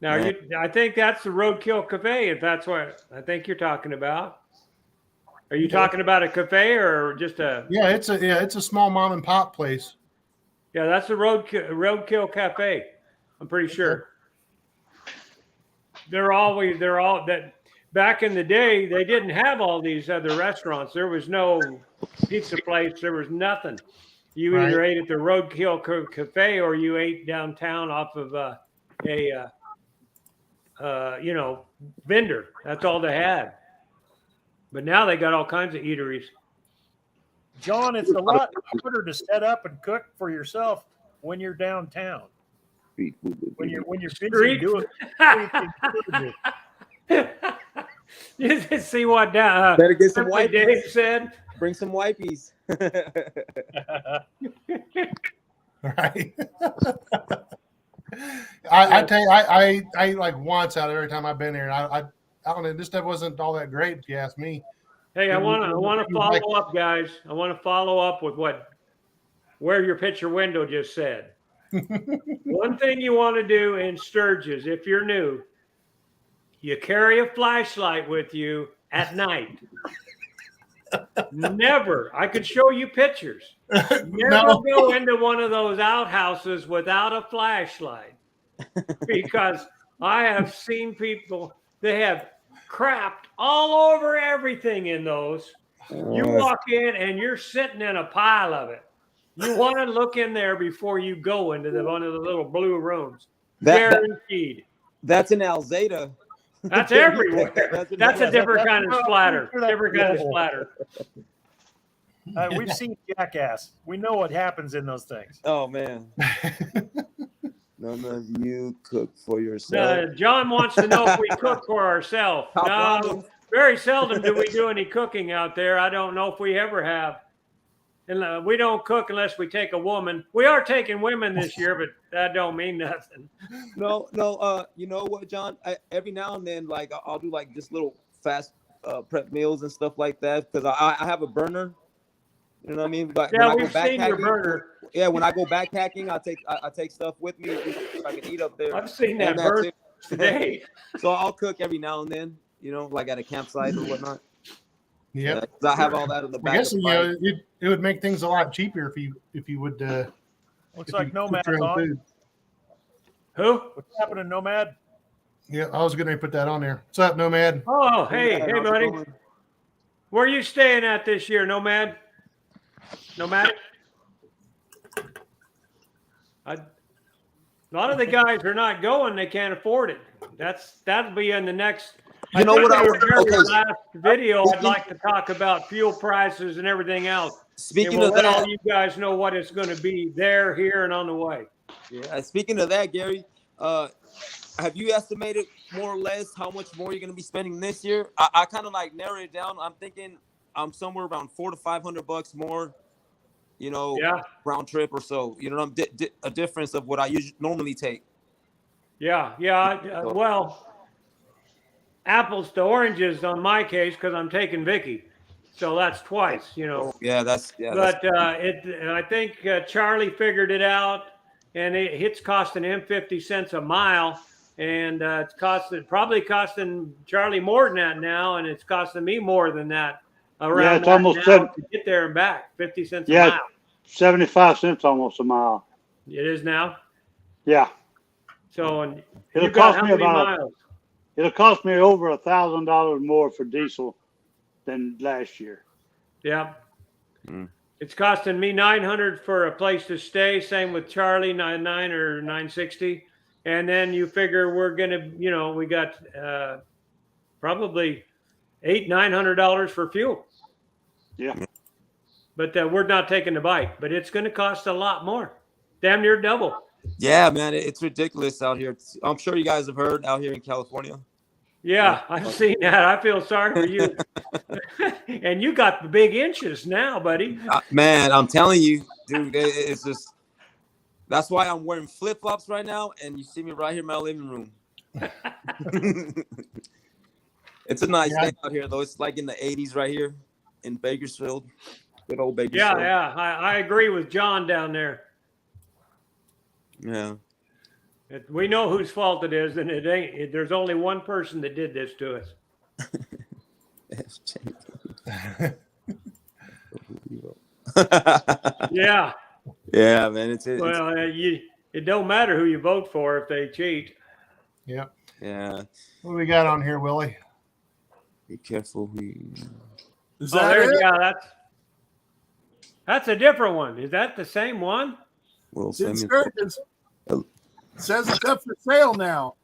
Now, Yeah. I think that's the Roadkill Cafe, if that's what I think you're talking about. Are you talking about a cafe or just a? Yeah, it's a small mom and pop place. Yeah, that's the Roadkill Cafe. I'm pretty sure. They're all that. Back in the day, they didn't have all these other restaurants. There was no pizza place. There was nothing. You either ate at the Roadkill Cafe or you ate downtown off of vendor. That's all they had. But now they got all kinds of eateries. John, it's a lot harder to set up and cook for yourself when you're downtown. When you're busy doing You just see what better get some Simply wipes. Dave said. Bring some wipies. Right. I tell you, I ate like once out every time I've been here. And I don't know. This stuff wasn't all that great, if you ask me. Hey, I want to follow up, guys. I want to follow up with where your picture window just said. One thing you want to do in Sturgis, if you're new, you carry a flashlight with you at night. Never. I could show you pictures. Never go into one of those outhouses without a flashlight, because I have seen people, they have crapped all over everything in those. You walk in and you're sitting in a pile of it. You want to look in there before you go into one of the little blue rooms. Guaranteed. That's in Alzada. That's everywhere. That's a different kind of splatter. Different kind of splatter. We've seen Jackass. We know what happens in those things. Oh man. None of you cook for yourself. John wants to know if we cook for ourselves. No, very seldom do we do any cooking out there. I don't know if we ever have. And we don't cook unless we take a woman. We are taking women this year, but that don't mean nothing. No. You know what, John? Every now and then, like I'll do like just little fast prep meals and stuff like that, because I have a burner. You know what I mean? But yeah, we've seen your burner. Yeah, when I go backpacking, I take stuff with me so I can eat up there. I've seen that burner today. So I'll cook every now and then, like at a campsite or whatnot. Yeah, I have all that in the back. I guess it would make things a lot cheaper if you would. Looks like Nomad's on. Who? What's happening, Nomad? Yeah, I was going to put that on there. What's up, Nomad? Oh, hey, buddy. Where are you staying at this year, Nomad? Nomadic? A lot of the guys are not going. They can't afford it. That'll be in the next. You know what I was last video. I'd like to talk about fuel prices and everything else. Speaking of that, all you guys know what it's going to be there, here, and on the way. Yeah. Speaking of that, Gary, have you estimated more or less how much more you're going to be spending this year? I kind of like narrowed it down. I'm thinking I'm somewhere around $400 to $500 more. Round trip or so. A difference of what I normally take. Yeah. Well, apples to oranges on my case, because I'm taking Vicky, so that's twice. But I think Charlie figured it out, and it's costing him 50 cents a mile, and it's probably costing Charlie more than that now, and it's costing me more than that. Yeah, it's almost to get there and back. 50 cents a mile. 75 cents almost a mile. It is now. Yeah. So it'll cost me miles? It'll cost me over $1,000 more for diesel than last year. Yeah. It's costing me $900 for a place to stay. Same with Charlie, $9 or $960. And then you figure we're gonna, we got probably $800-900 for fuel. Yeah. But we're not taking the bike. But it's going to cost a lot more, damn near double. Yeah, man, it's ridiculous out here. I'm sure you guys have heard out here in California. Yeah, I've seen that. I feel sorry for you. And you got the big inches now, buddy. Man, I'm telling you, dude, it's just. That's why I'm wearing flip-flops right now, and you see me right here in my living room. It's a nice day out here, though. It's like in the 80s right here in Bakersfield. Good old Bakersfield. Yeah. I agree with John down there. Yeah. We know whose fault it is, and it ain't. There's only one person that did this to us. Yeah. Yeah, man. It's Well, it don't matter who you vote for if they cheat. Yep. yeah. What do we got on here, Willie? Be careful. Is Oh, that there, it? yeah, that's a different one. Is that the same one? Well, It's in Samuel. Sturgis. It says it's up for sale now.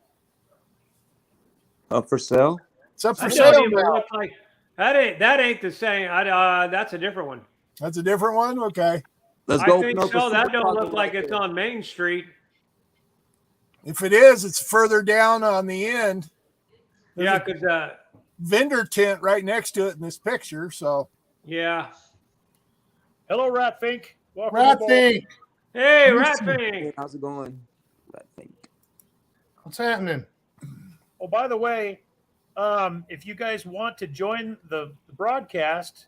Up for sale? It's up for That sale don't even now. look like that ain't the same. That's a different one. That's a different one? Okay. Let's I go think open up a so. That super don't taco look like right it's there. on Main Street. If it is, it's further down on the end. There's Yeah, a because vendor tent right next to it in this picture. So yeah. Hello, Ratfink. Welcome Rat aboard. Fink. Hey, Yes, Ratfink. Hey, how's it going? I think. What's happening? Oh, by the way, if you guys want to join the broadcast,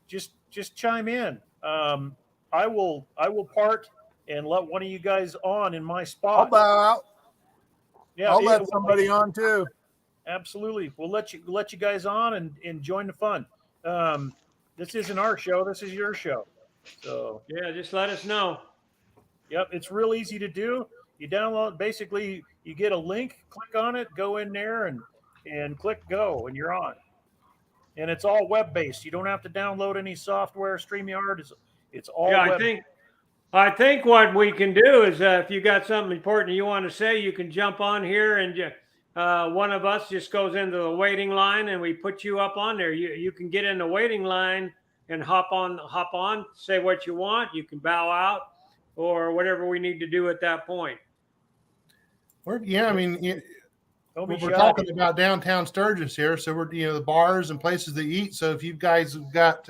just chime in. I will part and let one of you guys on in my I'll spot. bow out. Yeah, I'll yeah, let somebody on too. absolutely. We'll let you guys on and join the fun. This isn't our show. This is your show. So Yeah, just let us know. yep, it's real easy to do. You download, basically you get a link, click on it, go in there and click go, and you're on. And it's all web based. You don't have to download any software. StreamYard it's all Yeah, web. I think what we can do is if you got something important you want to say, you can jump on here and one of us just goes into the waiting line and we put you up on there. You can get in the waiting line and hop on, say what you want. You can bow out or whatever we need to do at that point. I mean, Don't be we're shy. talking about downtown Sturgis here, so we're the bars and places to eat. So if you guys have got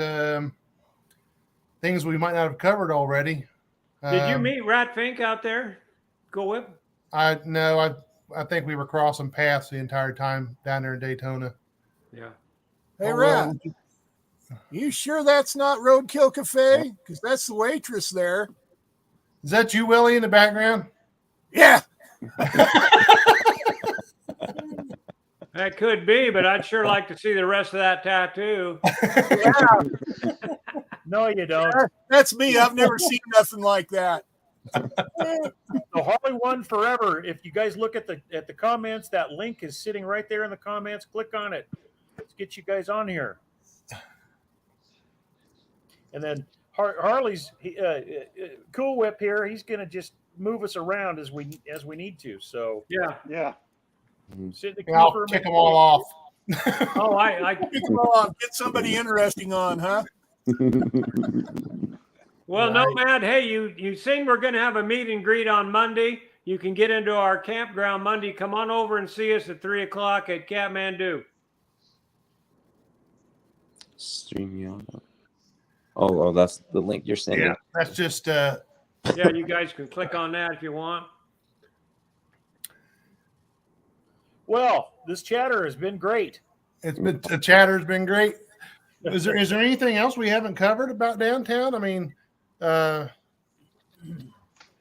things we might not have covered already, Did you meet Ratfink out there? Go Whip? I think we were crossing paths the entire time down there in Daytona. Yeah. Hey, Oh, Rat, well, you sure that's not Roadkill Cafe? Because that's the waitress there. is that you, Willie, in the background? Yeah. That could be, but I'd sure like to see the rest of that tattoo. No, you don't. That's me. I've never seen nothing like that. The Harley One Forever. If you guys look at the comments, that link is sitting right there in the comments. Click on it. Let's get you guys on here. And then Harley's Cool Whip here. He's going to just move us around as we need to. So Yeah. Yeah. sit in the queue I'll for a kick minute. them all off. Oh, I Come on, get somebody interesting on, huh? well, no, man. Hey, you seen we're going to have a meet and greet on Monday. You can get into our campground Monday. Come on over and see us at 3:00 at Kathmandu. StreamYard. Oh, that's the link you're sending. Yeah, that's just Yeah, you guys can click on that if you want. Well, this chatter has been great. the chatter's been great. Is there anything else we haven't covered about downtown? I mean,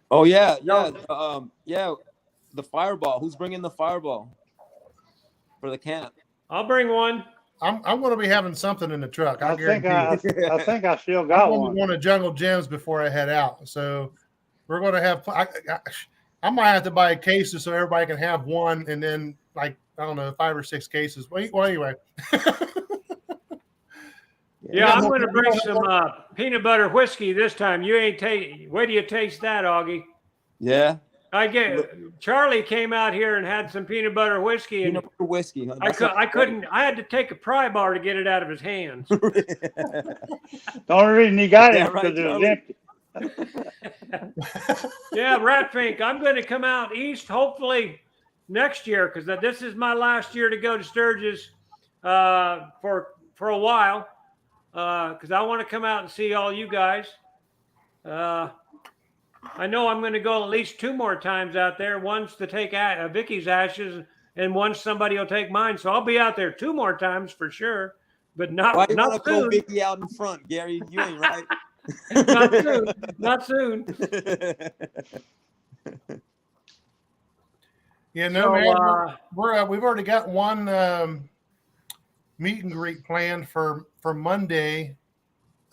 Oh yeah. The fireball. Who's bringing the fireball for the camp? I'll bring one. I'm going to be having something in the truck. I I guarantee you. I think I still I'm got going one. to want to Jungle Gyms before I head out. So we're going to have. I might have to buy cases so everybody can have one, and then I don't know, 5 or 6 cases. Well, anyway. Yeah, I'm going to bring some peanut butter whiskey this time. You ain't wait till you taste that, Augie. Yeah. Charlie came out here and had some peanut butter whiskey, and Peanut butter whiskey. Huh? I couldn't. I had to take a pry bar to get it out of his hands. The only reason he got it Yeah, is right, because it was Charlie. empty. Yeah, Ratfink, I'm going to come out east hopefully next year because this is my last year to go to Sturgis for a while because I want to come out and see all you guys. I know I'm going to go at least 2 more times out there. Once to take Vicky's ashes, and once somebody will take mine. So I'll be out there 2 more times for sure, but Why not you want to throw soon. Vicky out in front, Gary? You ain't right. Not soon. Not soon. Yeah, no, So, man. We've already got one meet and greet planned for Monday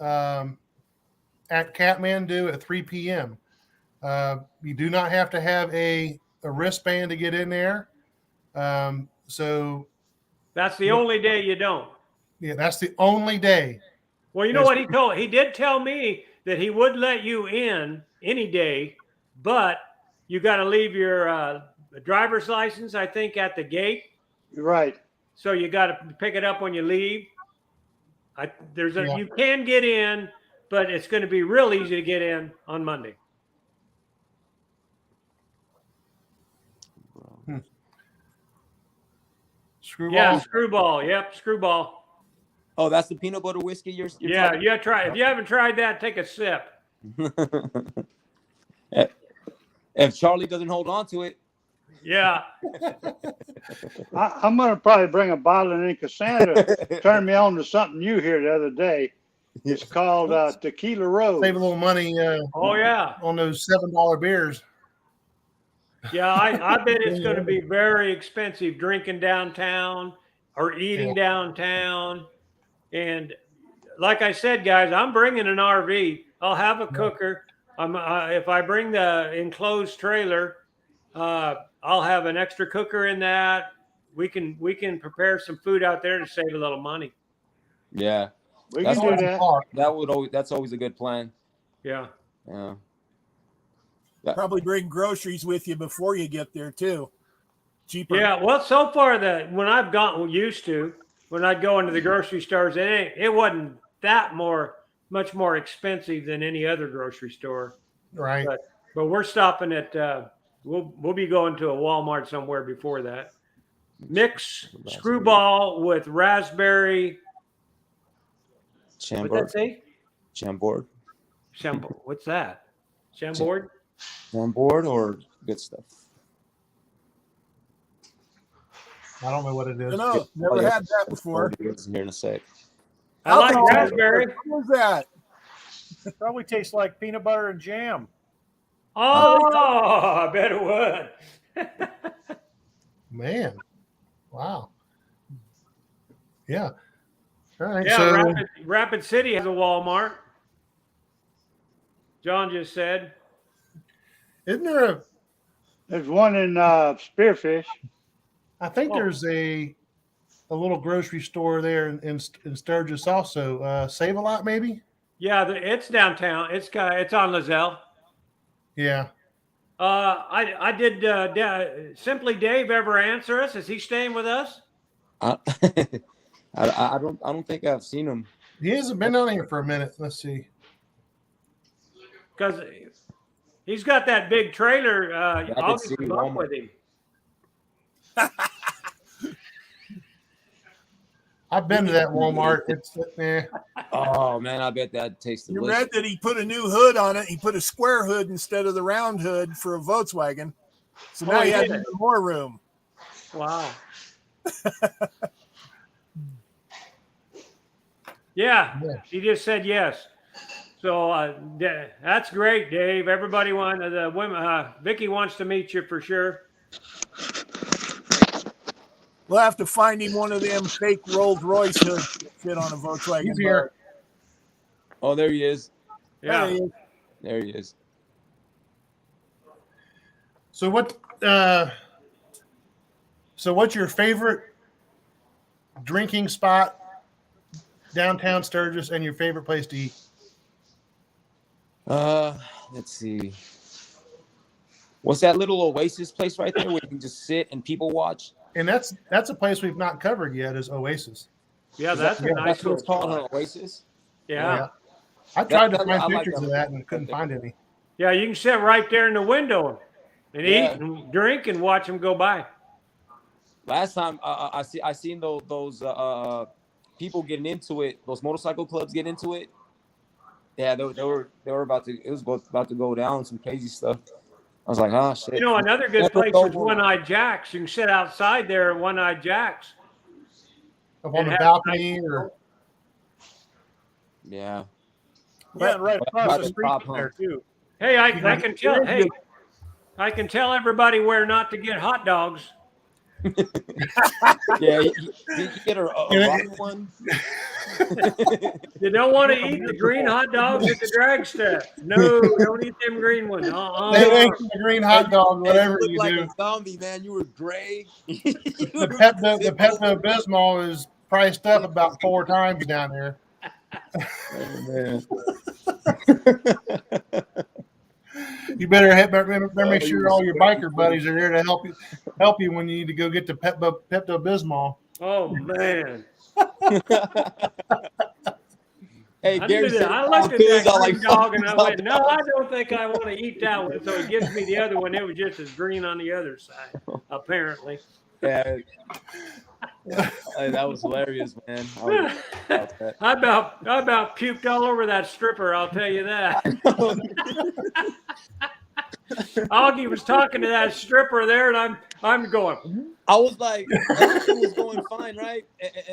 at Kathmandu at 3 p.m. You do not have to have a wristband to get in there. So That's the only day you don't. yeah, that's the only day. Well, you know what he did tell me that he would let you in any day, but you got to leave your driver's license, I think, at the gate. You're right. So you got to pick it up when you leave. Yeah. You can get in, but it's going to be real easy to get in on Monday. Screwball. Yeah, Screwball. Yep, Screwball. Oh, that's the peanut butter whiskey you're Yeah, talking yeah. Try. If you haven't tried that, take a sip. If Charlie doesn't hold on to it. Yeah. I'm going to probably bring a bottle in, and Cassandra turned me on to something new here the other day. It's called Tequila Rose. Save a little money. Oh yeah. On those $7 beers. Yeah, I bet it's going to be very expensive drinking downtown or eating downtown. And like I said, guys, I'm bringing an RV. I'll have a cooker. If I bring the enclosed trailer, I'll have an extra cooker in that. We can prepare some food out there to save a little money. Yeah, We can do that. That's always a good plan. Yeah. Yeah. Probably bring groceries with you before you get there too. Cheaper. Yeah. Well, so far when I've gotten used to, when I'd go into the grocery stores, it wasn't that much more expensive than any other grocery store. Right. But we're stopping at we'll be going to a Walmart somewhere before that. Mix Screwball with raspberry. Chambord. What's that say? Chambord. What's that? Chambord? Chambord or good stuff? I don't know what it is. No, never had that before. Here in a sec. I like raspberry. What was that? Probably tastes like peanut butter and jam. Oh, I bet it would. Man. Wow. Yeah. All right. Yeah, So Rapid City has a Walmart. John just said. isn't there There's one in Spearfish. I think there's a little grocery store there in Sturgis also. Save a Lot, maybe? Yeah, it's downtown. It's on Lozelle. Yeah. I did. Simply Dave ever answer us? Is he staying with us? I don't think I've seen him. He hasn't been on here for a minute. Let's see. Because he's got that big trailer. I'll see get up Walmart. with him. I've been to that Walmart. It's Oh man, I bet that tastes You delicious. read that he put a new hood on it. He put a square hood instead of the round hood for a Volkswagen. So now he has even more room. Wow. Yeah, he just said yes. So that's great, Dave. Everybody the women. Vicky wants to meet you for sure. We'll have to find him one of them fake Rolls Royce hoods that fit on a Volkswagen. He's here. Oh, there he is. Yeah. Hey, There he is. So what's your favorite drinking spot downtown Sturgis and your favorite place to eat? Let's see. What's that little oasis place right there where you can just sit and people watch? And that's a place we've not covered yet is Oasis. Yeah, that's a nice That's what it's little called, spot. an oasis. Yeah. I tried to I find like pictures that of that and couldn't find any. Yeah, you can sit right there in the window and eat and drink and watch them go by. Last time I seen those people getting into it, those motorcycle clubs get into it. Yeah, they were about to. It was about to go down, some crazy stuff. I was like, oh shit. You know, another good place is One Eyed Jack's. You can sit outside there at One Eyed Jack's. Up on the balcony or Yeah. Yeah, right across the the street top, from there too. Hey, I can tell. Hey, I can tell everybody where not to get hot dogs. Yeah, did you get a rotten one? You don't want to eat the green hot dogs at the drag step. No, don't eat them green ones. They make the green hot dog, whatever you you look like do. a zombie, man. You were gray. The Pepto Bismol is priced up about 4 times down there. Oh, man. You better make sure all your biker buddies are there to help you when you need to go get the Pepto Bismol. Oh man. Hey, Gary said I looked at that all green like dog and I fuck went, no, I don't think I want to eat that one. So he gives me the other one. It was just as green on the other side, apparently. Yeah. That was hilarious, man. I about puked all over that stripper, I'll tell you that. Augie was talking to that stripper there, and I'm going. I was like, everything was going fine, right?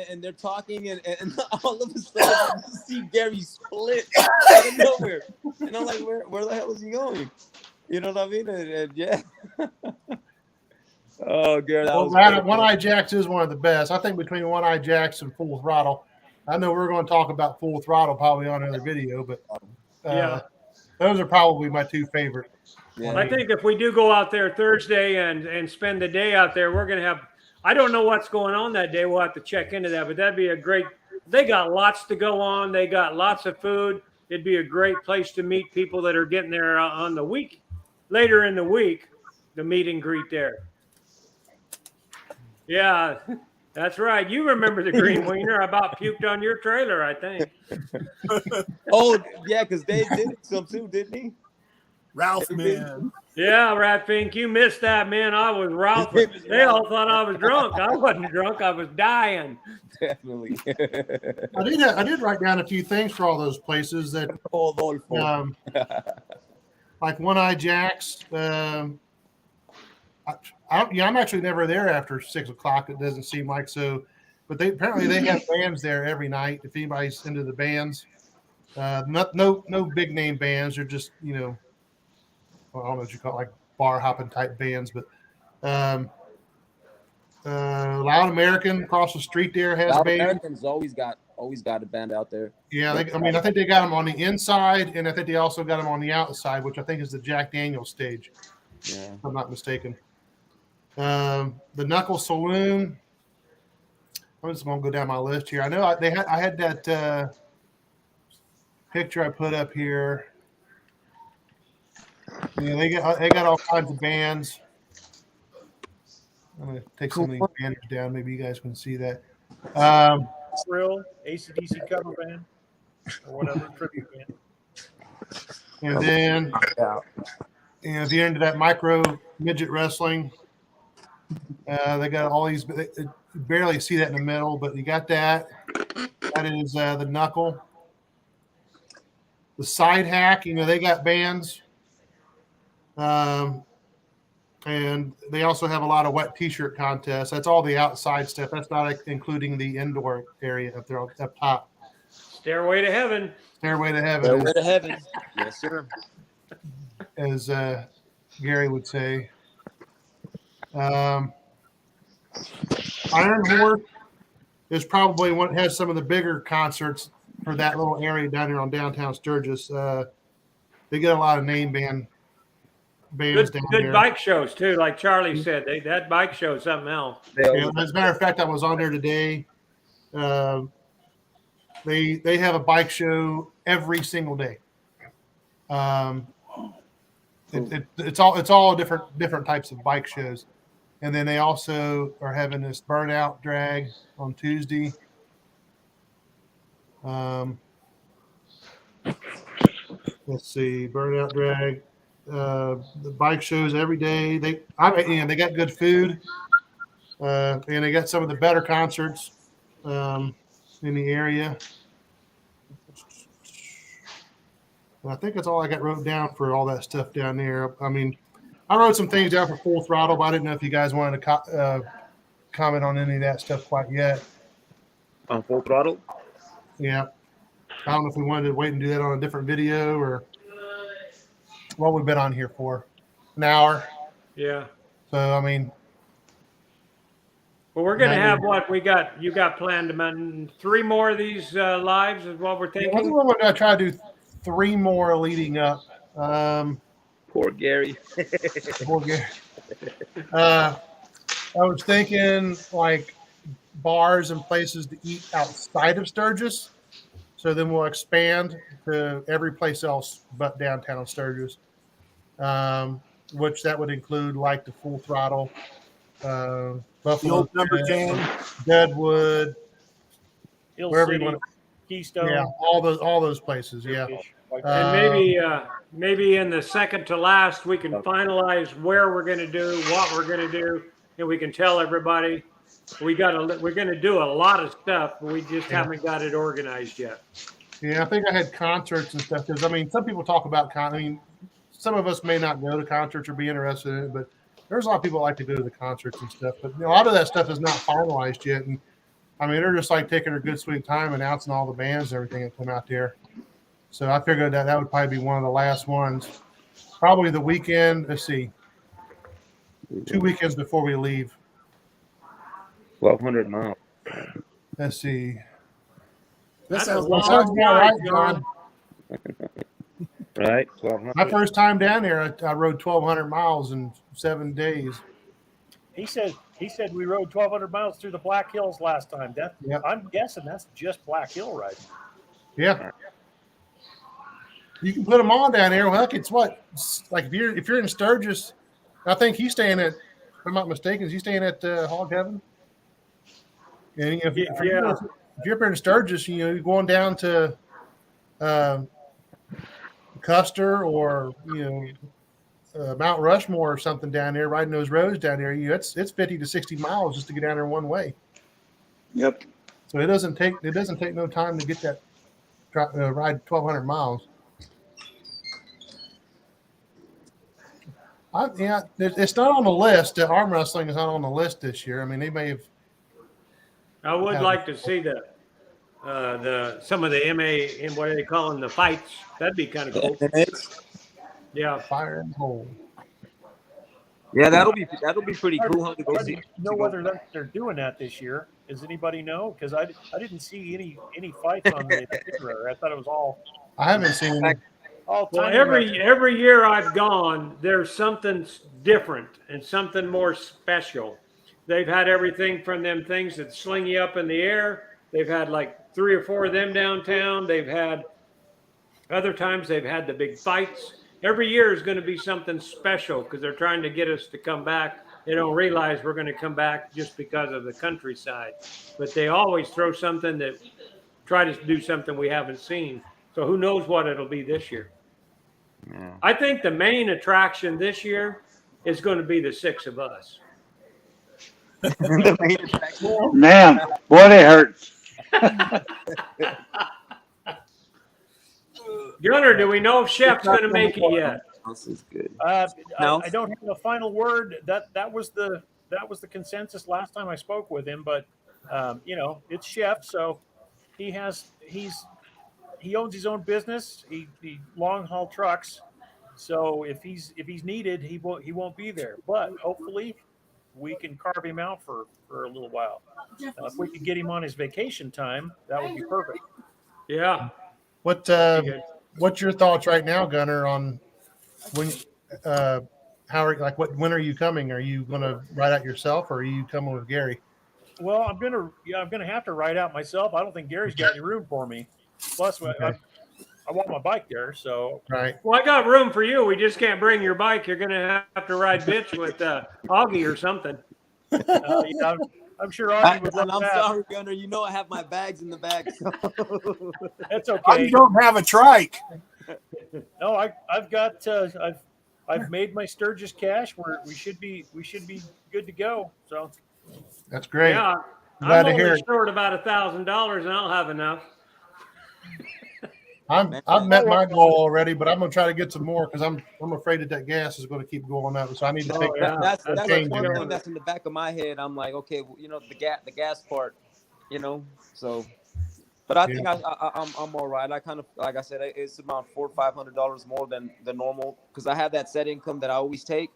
And they're talking, and all of a sudden, you see Gary split out of nowhere, and I'm like, where the hell is he going? You know what I mean? And yeah. Oh, Gary, that was One Eye Jacks is one of the best. I think between One Eye Jacks and Full Throttle. I know we're going to talk about Full Throttle probably on another video, but Yeah. those are probably my 2 favorite. Yeah. I think if we do go out there Thursday and spend the day out there, we're going to have, I don't know what's going on that day. We'll have to check into that, but that'd be a great, they got lots to go on. They got lots of food. It'd be a great place to meet people that are getting there on the week, later in the week, the meet and greet there. Yeah, that's right. You remember the green wiener. I about puked on your trailer, I think. Oh, yeah, because Dave did some too, didn't he? Ralph, man. Yeah, Rat Fink, you missed that, man. I was Ralph. They all thought I was drunk. I wasn't drunk. I was dying. Definitely. I did write down a few things for all those places that, like One Eye Jacks. I'm actually never there after 6 o'clock. It doesn't seem like so, but apparently they have bands there every night. If anybody's into the bands, no big name bands. They're just I don't know what you call it, like bar hopping type bands. But Loud American across the street there has Loud bands. American's always got a band out there. Yeah, I think they got them on the inside, and I think they also got them on the outside, which I think is the Jack Daniels stage. Yeah, if I'm not mistaken. The Knuckle Saloon. I'm just going to go down my list here. I know I had that picture I put up here. They got all kinds of bands. I'm going to take some of these banners down. Maybe you guys can see that. Thrill, AC/DC cover band, or whatever tribute band. And then at the end of that, Micro Midget Wrestling. They got all these. You barely see that in the middle, but you got that. That is the Knuckle. The Side Hack. They got bands. And they also have a lot of wet T-shirt contests. That's all the outside stuff. That's not including the indoor area up there up top. Stairway to Heaven. Stairway to Heaven. Stairway to Heaven. Yes, sir. As Gary would say. Iron Horse is probably has some of the bigger concerts for that little area down here on downtown Sturgis. They get a lot of name bands Good down there. bike shows too, like Charlie said. That bike show is something else. Yeah, as a matter of fact, I was on there today. They have a bike show every single day. It's all different types of bike shows. And then they also are having this Burnout Drag on Tuesday. Let's see, Burnout Drag. The bike shows every day. They got good food, and they got some of the better concerts in the area. And I think that's all I got wrote down for all that stuff down there. I mean, I wrote some things down for Full Throttle, but I didn't know if you guys wanted to comment on any of that stuff quite yet. On Full Throttle? Yeah. I don't know if we wanted to wait and do that on a different video or what we've been on here for. An hour. Yeah. So, I mean, I wrote some things down for Full Throttle, but I didn't know if you guys wanted to comment on any of that stuff quite yet. I don't know if we wanted to wait and do that on a different video or what we've been on here for. An hour. Yeah. So, I mean, Well, we're going to have what you got planned. About 3 more of these lives is what we're I think thinking. we're going to try to do 3 more leading up. Poor Gary. Poor Gary. I was thinking like bars and places to eat outside of Sturgis. So then we'll expand to every place else but downtown Sturgis, which that would include like the Full Throttle, The Buffalo, old number 10. Deadwood, Hill wherever you City, want. Keystone. Yeah, all those places. Yeah. Turkish, White And maybe in the second to last, we can finalize where we're going to do, what we're going to do, and we can tell everybody we're going to do a lot of stuff, but we just haven't got it organized yet. Yeah, I think I had concerts and stuff because I mean, some people talk about some of us may not go to concerts or be interested in it, but there's a lot of people that like to go to the concerts and stuff. But a lot of that stuff is not finalized yet, and I mean, they're just like taking their good sweet time announcing all the bands and everything that come out there. So I figured that would probably be one of the last ones. Probably the weekend. Let's see, 2 weekends before we leave. 1,200 miles. Let's see. That That's a sounds long Sounds about drive, right, John. Right? 1,200. My first time down there, I rode 1,200 miles in 7 days. He said we rode 1,200 miles through the Black Hills last time. Yep. I'm guessing that's just Black Hill riding. Yeah. You can put them on down there. Well, heck, it's what? Like if you're in Sturgis, I think he's staying at, if I'm not mistaken, is he staying at Hog Heaven? And if you're up in Sturgis, you're going down to Custer or Mount Rushmore or something down there, riding those roads down there. It's 50 to 60 miles just to get down there one way. Yep. So it doesn't take no time to get that ride 1,200 miles. It's not on the list. The arm wrestling is not on the list this year. I mean, they may have. I would like to see some of the MA and what do they call them, the fights. That'd be kind of cool. Yeah. Fire and hole. Yeah, that'll be pretty cool. Huh, to go I see. don't know whether they're doing that this year. Does anybody know? Because I didn't see any fights on the itinerary. I thought it was all. I haven't seen. All Well, time every year I've gone, there's something different and something more special. They've had everything from them things that sling you up in the air. They've had like 3 or 4 of them downtown. They've had other times they've had the big fights. Every year is going to be something special because they're trying to get us to come back. They don't realize we're going to come back just because of the countryside, but they always throw something that try to do something we haven't seen. So who knows what it'll be this year? Yeah. I think the main attraction this year is going to be the 6 of us. The main attraction. Man, boy, they hurt. Gunner, do we know if Chef's going to make it yet? This is good. I don't have a final word. That was the consensus last time I spoke with him. But it's Chef, so he owns his own business. He long haul trucks. So if he's needed, he won't be there. But hopefully, we can carve him out for a little while. If we could get him on his vacation time, that would be perfect. Yeah. What's your thoughts right now, Gunner, on when when are you coming? Are you going to ride out yourself, or are you coming with Gary? Well, I'm gonna have to ride out myself. I don't think Gary's got any room for me. Plus, Okay. I want my bike there, so Right. Well, I got room for you. We just can't bring your bike. You're going to have to ride bitch with Augie or something. I'm sure Augie would love I'm that. sorry, Gunner. You know I have my bags in the back. So. That's Oh, okay. you don't have a trike. No, I've got I've made my Sturgis cash. We should be good to go. So That's great. Yeah. Glad I'm to hear only it. short about $1,000 and I'll have enough. I've met my goal already, but I'm going to try to get some more because I'm afraid that gas is going to keep going up. So I need to take yeah. That's change one in thing that's in the back of my head. I'm like, okay, well, the gas part, so. But I think I'm all right. I kind of, like I said, it's about $400 or $500 more than the normal because I have that set income that I always take.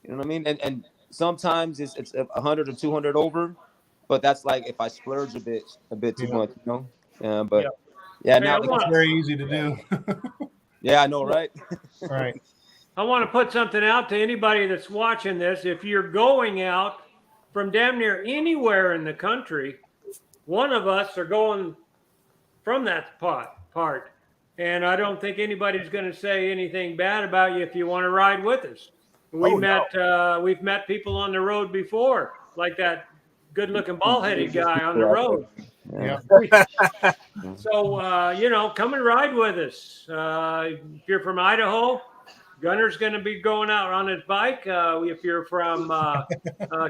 You know what I mean? And sometimes it's 100 or 200 over, but that's like if I splurge a bit too Yeah. much, you know. But Yeah. yeah, Hey, now It's very easy to do. yeah, I know, right? Right. I want to put something out to anybody that's watching this. If you're going out from damn near anywhere in the country, one of us are going from that part. And I don't think anybody's going to say anything bad about you if you want to ride with us. Oh, no. We've met people on the road before, like that good-looking ball-headed guy on the road. Yeah. So come and ride with us. If you're from Idaho, Gunner's going to be going out on his bike. If you're from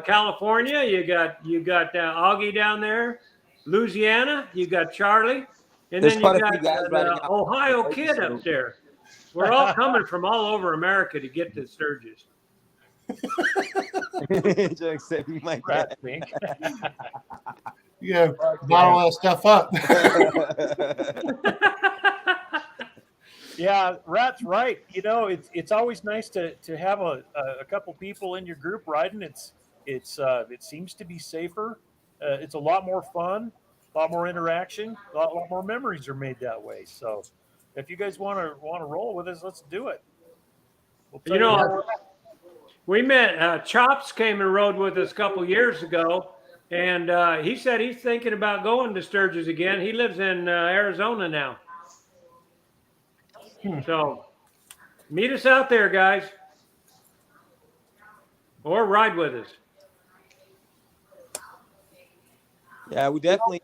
California, you got Augie down there. Louisiana, you got Charlie, and There's then you quite a got few guys riding out. Ohio Kid up there. We're all coming from all over America to get to Sturgis. Jokes that we might Rat get. pink. Yeah. Bottle that stuff up. Yeah, Rat's right. You know, it's always nice to have a couple people in your group riding. It seems to be safer. It's a lot more fun, a lot more interaction, a lot more memories are made that way. So, if you guys want to roll with us, let's do it. We'll tell You know, how- we met Chops came and rode with us a couple years ago, and he said he's thinking about going to Sturgis again. He lives in Arizona now. So meet us out there, guys, or ride with us. Yeah, we definitely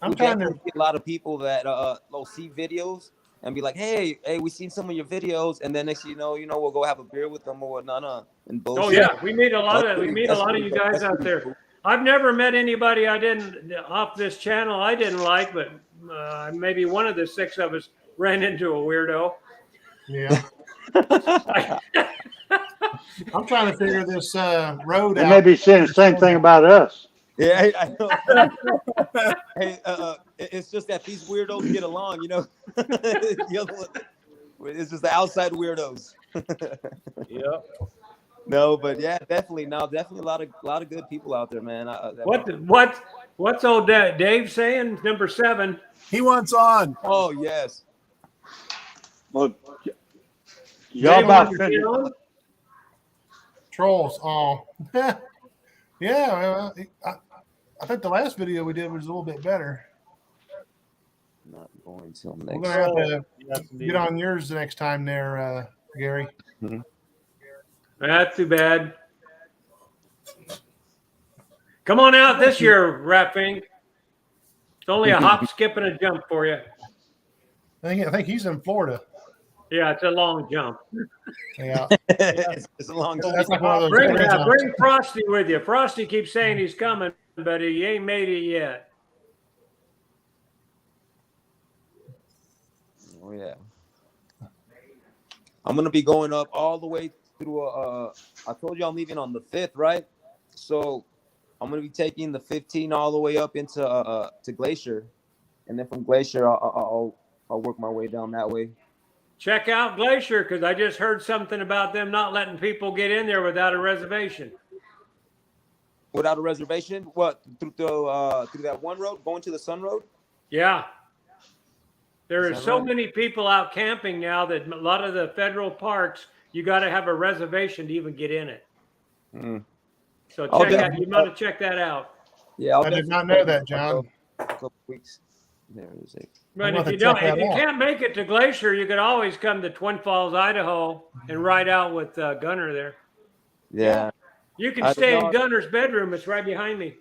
I'm trying to- get a lot of people that will see videos and be like, hey, we seen some of your videos, and then next thing you know, we'll go have a beer with them or whatnot, and bullshit. Oh yeah, we meet a lot That's of pretty- you that's guys pretty out there. cool. I've never met anybody I didn't off this channel I didn't like, but maybe one of the six of us ran into a weirdo. Yeah. I'm trying to figure this road They out. may be saying the same thing about us. Yeah, I know. Hey, it's just that these weirdos get along, you know. The other one, it's just the outside weirdos. Yeah. No, but yeah, definitely a lot of good people out there, man. What's old Dave saying? Number 7. He wants on. Oh yes. Well, y'all Dave about wants to finished. get on? Trolls. Oh. Yeah. Well, I think the last video we did was a little bit better. Not going till We're next. gonna have to Yes, indeed. get on yours the next time there, Gary. That's too bad. Come on out this year, Rapping. It's only a hop, skip, and a jump for you. I think he's in Florida. Yeah, it's a long jump. Yeah. It's a long time. That's like one of those. Bring, big jumps. bring Frosty with you. Frosty keeps saying he's coming, but he ain't made it yet. Oh yeah. I'm gonna be going up all the way through. I told you I'm leaving on the 5th, right? So I'm gonna be taking the 15 all the way up into to Glacier, and then from Glacier I'll work my way down that way. Check out Glacier because I just heard something about them not letting people get in there without a reservation. Without a reservation? What, through that one road going to the Sun Road? Yeah. There Is is that so right? many people out camping now that a lot of the federal parks, you got to have a reservation to even get in it. Mm. So I'll check out, definitely- you want to check that out. Yeah, I did not know that, John. A couple weeks. There is it. But I'm if gonna you check don't, if that you out. can't make it to Glacier, you could always come to Twin Falls, Idaho, and ride out with Gunner there. Yeah. You can I stay don't in know. Gunner's bedroom. It's right behind me.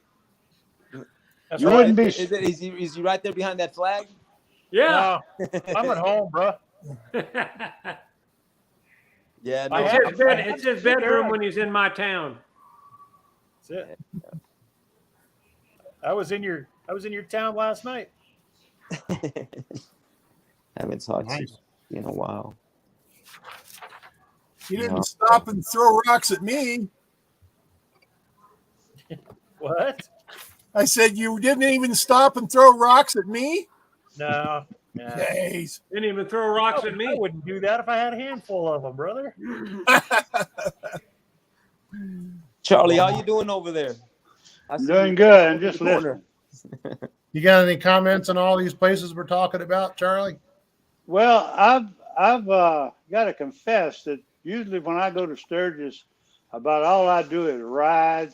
That's You right. wouldn't be. Is he right there behind that flag? Yeah. No, I'm at home, bro. Yeah, no. I It's have- his, bed, I have it's his to bedroom check. when he's in my town. That's it. I was in your town last night. Haven't talked Nice. to you in a while. You didn't No. stop and throw rocks at me. What? I said you didn't even stop and throw rocks at me. No. Jeez. Didn't even throw rocks at I me. wouldn't do that if I had a handful of them, brother. Charlie, how you doing over there? I I'm see doing you good. I'm in the just corner. listening. You got any comments on all these places we're talking about, Charlie? Well, I've got to confess that usually when I go to Sturgis, about all I do is ride,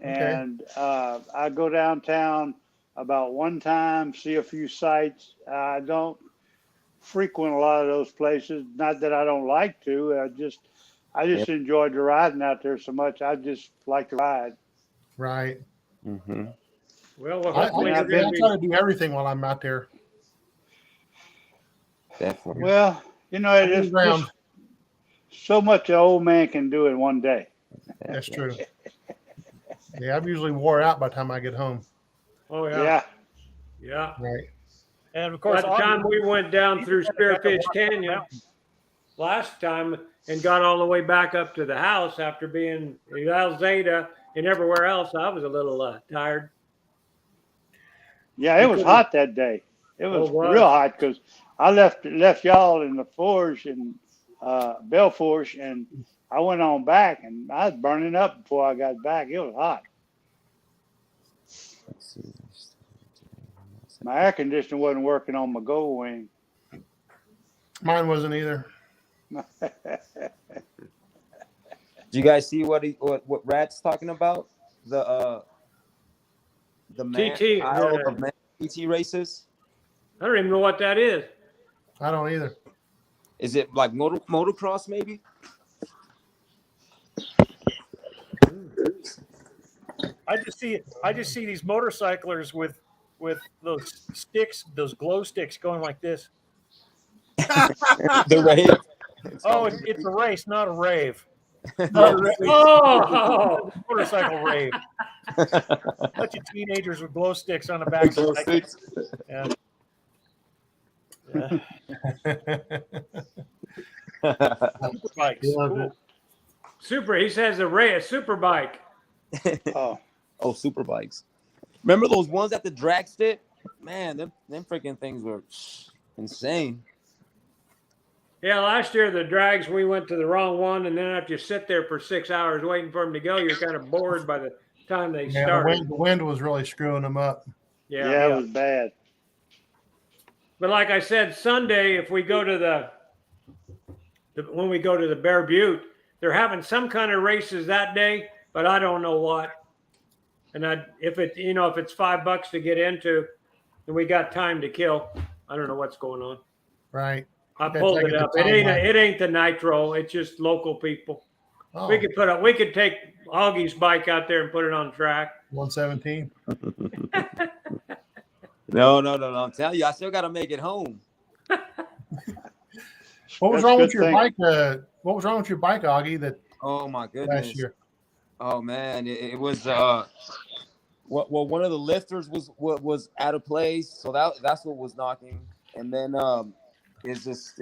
Okay. and I go downtown about one time, see a few sights. I don't frequent a lot of those places. Not that I don't like to. I Yep. just enjoyed the riding out there so much. I just like to ride. Right. Mm-hmm. Well, I hopefully you're I've going I to try be. to do everything while I'm out there. Definitely. Well, I it's move around. just so much an old man can do in one day. That's true. Yeah, I'm usually wore out by the time I get home. Oh yeah, Yeah. yeah. Right. And of By course, the time we went down through Spearfish Canyon last time and got all the way back up to the house after being in Alzada and everywhere else, I was a little tired. Yeah, it You was couldn't- hot that day. It Oh, was it was. real hot because I left y'all in the Forge and Belforge, and I went on back, and I was burning up before I got back. It was hot. Let's see. My air conditioner wasn't working on my Gold Wing. Mine wasn't either. Do you guys see what Rat's talking about? The man TT, Isle of Man TT races. I don't even know what that is. I don't either. Is it like motocross maybe? I just see these motorcyclers with those sticks, those glow sticks going like this. The rave. Oh, it's a race, not a rave. Oh, Motorcycle rave. Bunch of teenagers with glow sticks on the back. Glow sticks. Yeah. Yeah. Super bikes. Yeah, Cool. super. He says a super bike. Oh, Oh, super bikes. Remember those ones at the drag stick? Man, them freaking things were insane. Yeah, last year the drags, we went to the wrong one, and then after you sit there for 6 hours waiting for them to go, you're kind of bored by the time they Yeah, started. the wind was really screwing them up. yeah, it was bad. But like I said, Sunday, if we go to when we go to the Bear Butte, they're having some kind of races that day, but I don't know what. And if it's $5 to get into, and we got time to kill, I don't know what's going on. Right. I Okay, pulled take it it to up. Tom Mike. It ain't the nitro. It's just local people. Oh, We could take Augie's bike out there and put it on track. 117. No. I'm telling you, I still got to make it home. What was That's wrong a with good your thing. bike? What was wrong with your bike, Augie? That Oh my goodness. last year. Oh man, it was well, one of the lifters was out of place, so that's what was knocking. And then it's just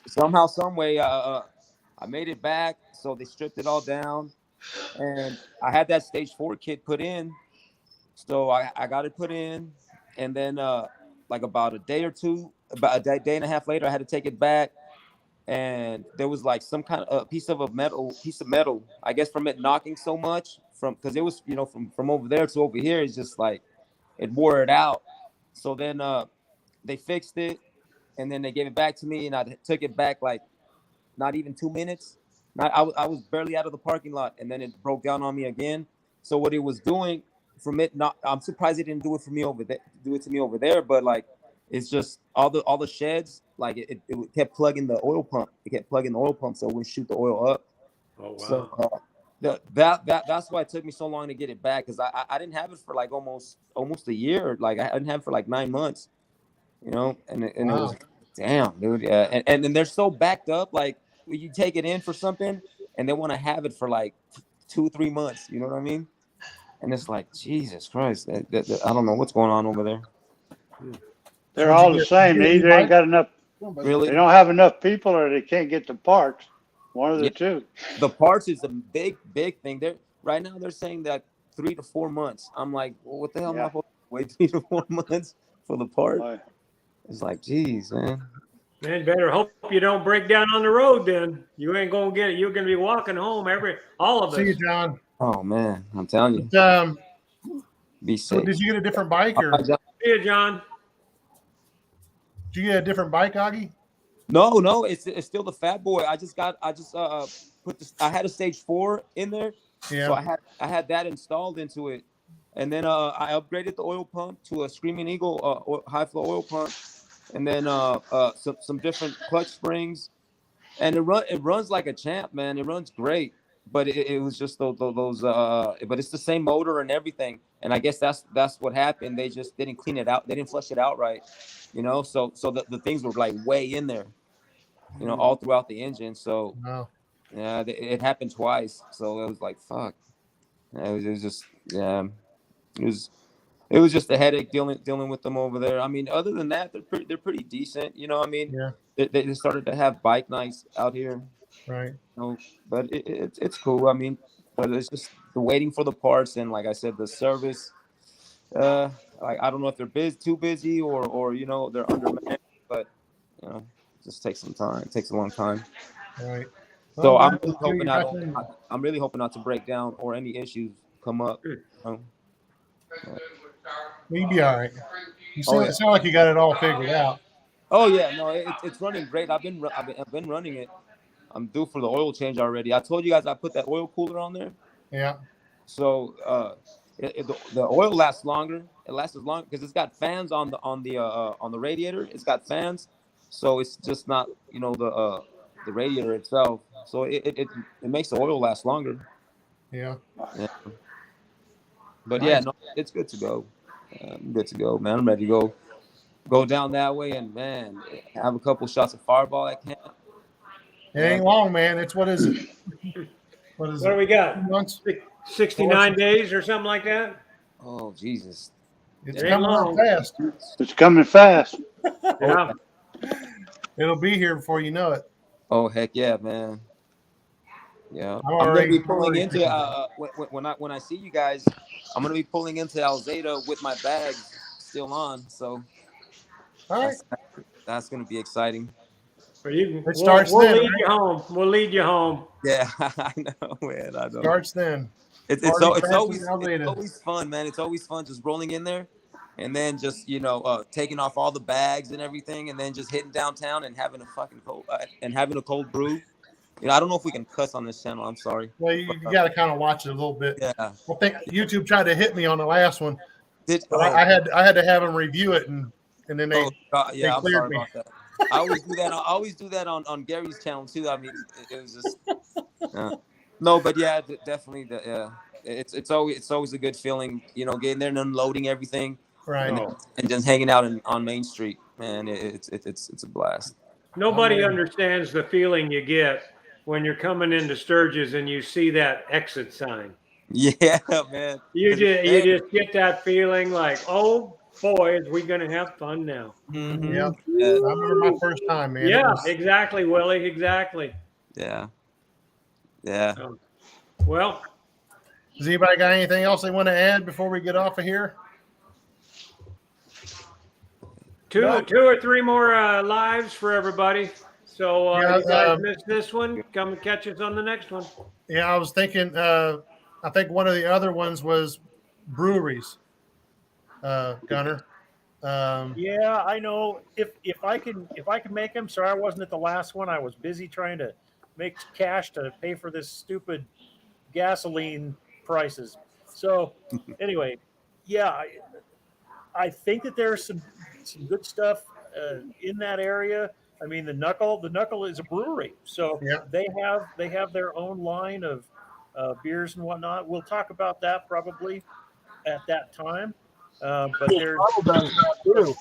somehow, some way, I made it back. So they stripped it all down, and I had that stage 4 kit put in. So I got it put in, and then like about a day or two, about a day and a half later, I had to take it back. And there was like some kind of piece of metal, I guess, from it knocking so much because it was, from over there to over here, it's just like it wore it out. So then they fixed it, and then they gave it back to me, and I took it back like not even 2 minutes. I was barely out of the parking lot, and then it broke down on me again. So what it was doing from it, I'm surprised it didn't do it for me over there, but like it's just all the sheds, like it kept plugging the oil pump. It kept plugging the oil pump, so it would shoot the oil up. Oh wow! So that's why it took me so long to get it back, because I didn't have it for like almost a year. Like I didn't have it for like 9 months, and Wow. it was damn, dude. Yeah, and they're so backed up. Like when you take it in for something, and they want to have it for like 2-3 months. You know what I mean? And it's like, Jesus Christ, I don't know what's going on over there. They're all the same. They either ain't got enough. Really? They don't have enough people, or they can't get the parts. One of the two. The parts is a big thing. Right now they're saying that 3 to 4 months. I'm like, well, what the hell am I supposed to wait 3 to 4 months for the part? Boy. It's like, geez, man. Man, better hope you don't break down on the road. Then you ain't gonna get it. You're gonna be walking home all of us. See you, John. Oh man, I'm telling you, But, be so safe. did you get a different bike, All or right, John. See you, John. did you get a different bike, Augie? No, it's still the Fat Boy. I just put this. I had a stage 4 in there, so Yeah. I had that installed into it, and then I upgraded the oil pump to a Screaming Eagle high flow oil pump, and then some different clutch springs, and it runs like a champ, man. It runs great, but it was just those but it's the same motor and everything, and I guess that's what happened. They just didn't clean it out. They didn't flush it out right, so the things were like way in there, all throughout the engine. So No. yeah, it happened twice. So it was like fuck. Yeah, it was just yeah, it was it was just a headache dealing with them over there. I mean, other than that, they're pretty decent. I mean, Yeah. they started to have bike nights out here. Right. But it's cool. I mean, but it's just the waiting for the parts and like I said, the service. Like I don't know if they're too busy or they're undermanned, but it just takes some time. It takes a long time. Right. So Well, I'm glad really to hear hoping you I got don't. them. I'm really hoping not to break down or any issues come up. You know? You'll be all right. You Oh sound, yeah. sound like you got it all figured out. Oh yeah. No, it's running great. I've been running it. I'm due for the oil change already. I told you guys I put that oil cooler on there. Yeah. So the oil lasts longer. It lasts as long because it's got fans on the radiator. It's got fans, so it's just not the radiator itself. So it makes the oil last longer. Yeah. Yeah. But yeah, Nice. no, it's good to go. I'm good to go, man. I'm ready to go down that way and man have a couple shots of Fireball at camp. It ain't long, man. It's what is it? What is What do it? we 2 got? months? 69 days or something like that? Oh Jesus. It's It ain't coming up long. fast. It's coming fast. Yeah. It'll be here before you know it. Oh heck yeah, man. Yeah, I'm gonna be I'm pulling already into thinking about it. when I see you guys, I'm gonna be pulling into Alzada with my bags still on. So All right. that's that's gonna be exciting. Or you can, It we'll starts we'll then, lead right? you home. We'll lead you home. Yeah, I know, man. I know. Starts then. It's Party so it's fast and it's Alzada. always fun, man. It's always fun just rolling in there, and then just taking off all the bags and everything, and then just hitting downtown and having a fucking cold brew. I don't know if we can cuss on this channel. I'm sorry. Well, But, you got to kind of watch it a little bit. yeah. I think YouTube tried to hit me on the last one. Did So I had to have them review it, and then Oh God, they yeah, I'm cleared sorry me. about that. I always do that. I always do that on Gary's channel too. I mean, it was just no, but yeah, definitely. Yeah, it's always a good feeling, getting there and unloading everything, and Right. and just hanging out on Main Street. Man, it's a blast. Nobody ready. understands the feeling you get when you're coming into Sturgis and you see that exit sign. Yeah, man. You 'Cause it's just you there. just get that feeling like, oh boy, is we gonna have fun now? Yeah. Yeah, I remember my first time, man. It Yeah, was. exactly, Willie. Exactly. yeah, yeah. So, well, Does anybody got anything else they want to add before we get off of here? two or three more lives for everybody. So Yeah, you guys missed this one. Come and catch us on the next one. Yeah, I was thinking. I think one of the other ones was breweries. Gunner. Yeah, I know. If I can make them. Sorry, I wasn't at the last one. I was busy trying to make cash to pay for this stupid gasoline prices. So anyway, yeah, I think that there's some good stuff in that area. I mean, the Knuckle is a brewery, so Yeah. they have their own line of beers and whatnot. We'll talk about that probably at that time. But there's a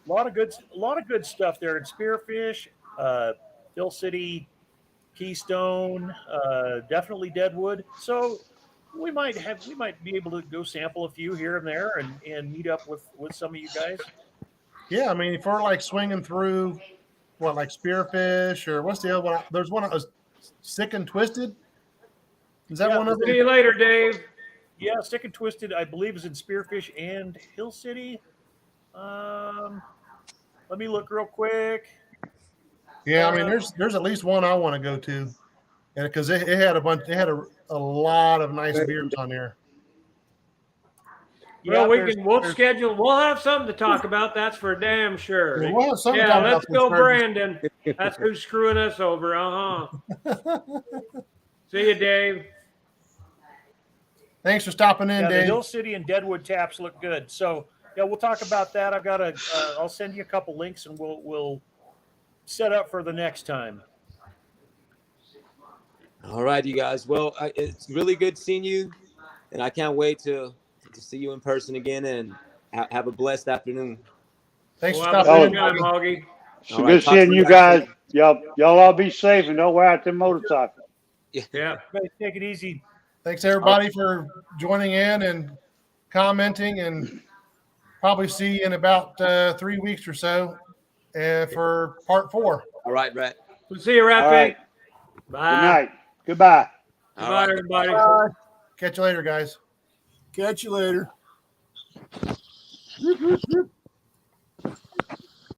lot of good stuff there in Spearfish, Hill City, Keystone, definitely Deadwood. So we might be able to go sample a few here and there and meet up with some of you guys. Yeah, I mean, if we're like swinging through, like Spearfish or what's the other one? There's one that was Sick and Twisted. Is that Yeah, one of See them? you later, Dave. Yeah, Stick and Twisted, I believe, is in Spearfish and Hill City. Let me look real quick. Yeah, I mean, there's at least one I want to go to and because it had a bunch, they had a lot of nice beers on there. Well, Yeah, we'll schedule. We'll have something to talk about. That's for damn sure. Yeah, we'll have something to Yeah, talk about let's for go, Sturgis. Brandon. That's who's screwing us over. See you, Dave. Thanks for stopping in, Yeah, the Dave. Hill City and Deadwood taps look good. So yeah, we'll talk about that. I've got I'll send you a couple links and we'll set up for the next time. All right, you guys. Well, it's really good seeing you, and I can't wait to see you in person again. And have a blessed afternoon. Thanks for We'll have a stopping good in, time, Augie. Augie. It's All right, good talk to seeing you you guys guys. Y'all all be safe and don't wear out them motorcycles. Yeah. Everybody take it easy. Thanks everybody for joining in and commenting, and probably see you in about 3 weeks or so for part 4. All right, Brett. We'll see you, Rafi. All right. Bye. Good night. Goodbye. All Goodbye, right. everybody. Bye. Catch you later, guys. Catch you later.